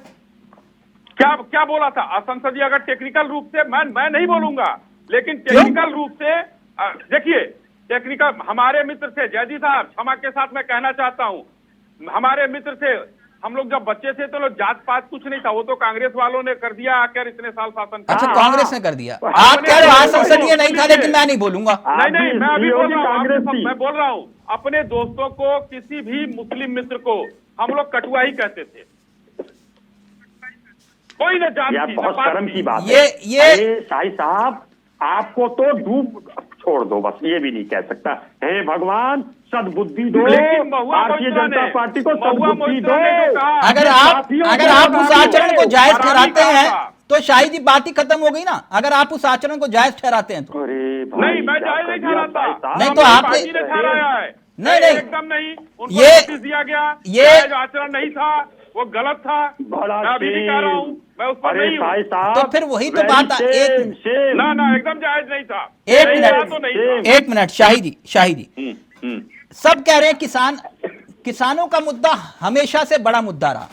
क्या बोला था? असंसदीय अगर टेक्निकल रूप से मैं नहीं बोलूंगा, लेकिन टेक्निकल रूप से देखिए, टेक्निकल हमारे मित्र से जयदी साहब, क्षमा के साथ मैं कहना चाहता हूं, हमारे मित्र से हम लोग जब बच्चे थे तो लोग जात पात कुछ नहीं था, वो तो कांग्रेस वालों ने कर दिया आकर इतने साल शासन। अच्छा, कांग्रेस ने कर दिया। आप कह रहे हो असंसदीय नहीं था, लेकिन मैं नहीं बोलूंगा। नहीं, मैं अभी बोल रहा हूँ, मैं बोल रहा हूँ अपने दोस्तों को, किसी भी मुस्लिम मित्र को हम लोग कटुआ ही कहते थे, कोई न जात। बहुत शर्म की बात है ये शाही साहब, आपको तो डूब छोड़ दो, बस ये भी नहीं कह सकता। हे भगवान सद्बुद्धि दो, भारतीय जनता पार्टी को सद्बुद्धि दो। अगर आप उस आचरण को जायज ठहराते हैं तो शाही जी बात ही खत्म हो गई ना। अगर आप उस आचरण को जायज ठहराते हैं तो नहीं, मैं जायज नहीं ठहराता। नहीं तो आपने ठहराया है। नहीं एकदम नहीं, उनको नोटिस दिया गया, ये आचरण नहीं था, वो गलत था। मैं अभी भी कह रहा हूँ, मैं उस पर नहीं हूँ। तो फिर वही तो बात है। ना एकदम जायज नहीं था। एक मिनट शाही जी, सब कह रहे हैं किसानों का मुद्दा हमेशा से बड़ा मुद्दा रहा,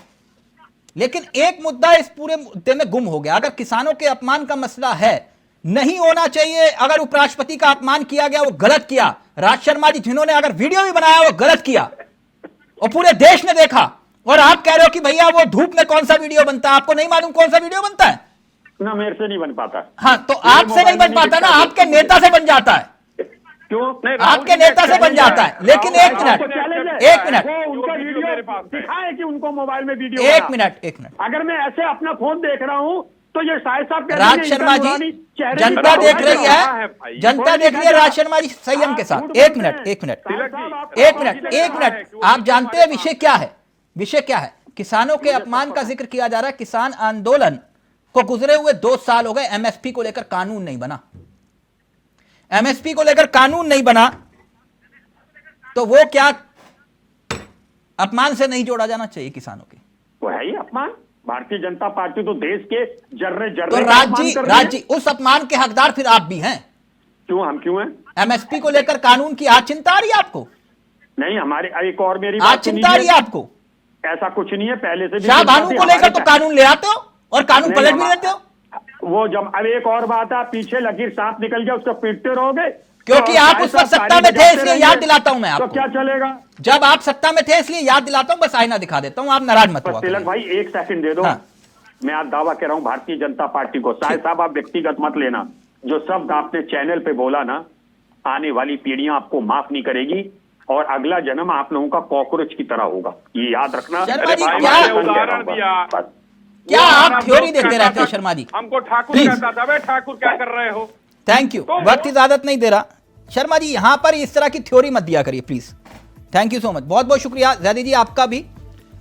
लेकिन एक मुद्दा इस पूरे मुद्दे में गुम हो गया। अगर किसानों के अपमान का मसला है, नहीं होना चाहिए। अगर उपराष्ट्रपति का अपमान किया गया, वो गलत किया। राज शर्मा जी जिन्होंने अगर वीडियो भी बनाया, वो गलत किया और पूरे देश ने देखा। और आप कह रहे हो कि भैया वो धूप में कौन सा वीडियो बनता है, आपको नहीं मालूम कौन सा वीडियो बनता है? ना, मेरे से नहीं बन पाता। हाँ, तो आपसे नहीं बन पाता ना, आपके नेता से बन जाता है। क्यों? आपके नेता से बन जाता है। लेकिन एक मिनट उनका वीडियो दिखाए कि उनको मोबाइल में वीडियो। एक मिनट अगर मैं ऐसे अपना फोन देख रहा हूँ तो ये शायद साहब, राज शर्मा जी, जनता देख रही है, जनता देख रही है राज शर्मा जी संयम के साथ। एक मिनट, आप जानते हैं विषय क्या है? विषय क्या है? किसानों के अपमान का जिक्र किया जा रहा है। किसान आंदोलन को गुजरे हुए 2 साल हो गए, एमएसपी को लेकर कानून नहीं बना। एमएसपी को लेकर कानून नहीं बना तो वो क्या अपमान से नहीं जोड़ा जाना चाहिए किसानों के? वो है ही अपमान। भारतीय जनता पार्टी तो देश के जर्रे तो राज जी उस अपमान के हकदार फिर आप भी हैं। क्यों? हम क्यों हैं? एमएसपी को लेकर कानून की आज चिंता आ रही है आपको? नहीं, हमारे एक और मेरी आज चिंता आ रही है आपको? ऐसा कुछ नहीं है, पहले से भी। शाह बानू को लेकर तो कानून ले आते हो और कानून पलट भी देते हो। वो जब अब एक और बात है, पीछे लकीर सांप निकल गया, उसको पीटते रहोगे क्योंकि आप उस वक्त सत्ता में थे, इसलिए याद दिलाता हूं मैं आपको। तो क्या चलेगा? जब आप सत्ता में थे इसलिए याद दिलाता हूं, बस आईना दिखा देता हूं, आप नाराज मत हुआ। तिलक भाई एक सेकंड दे दो। हाँ। मैं आज दावा कह रहा हूं भारतीय जनता पार्टी को, शायद साहब आप व्यक्तिगत मत लेना, जो शब्द आपने चैनल पे बोला ना, आने वाली पीढ़ियां आपको माफ नहीं करेगी और अगला जन्म आप लोगों का कॉकरोच की तरह होगा, ये याद रखना। उदाहरण दिया, क्या आप थ्योरी देते रहते हैं शर्मा जी? हमको ठाकुर कहता था, भाई ठाकुर क्या कर रहे हो? थैंक यू, वक्त इजाजत नहीं दे रहा। शर्मा जी यहां पर इस तरह की थ्योरी मत दिया करिए please. Thank you so much, बहुत बहुत शुक्रिया। जैदी जी आपका भी,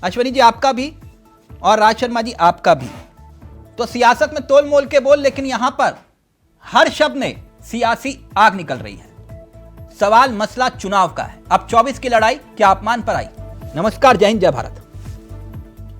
अश्वनी जी आपका भी, और राज शर्मा जी आपका भी। तो सियासत में तोल मोल के बोल, लेकिन यहां पर हर शब्द में सियासी आग निकल रही है। सवाल मसला चुनाव का है। अब 24 की लड़ाई क्या अपमान पर आई? नमस्कार, जय हिंद, जय भारत।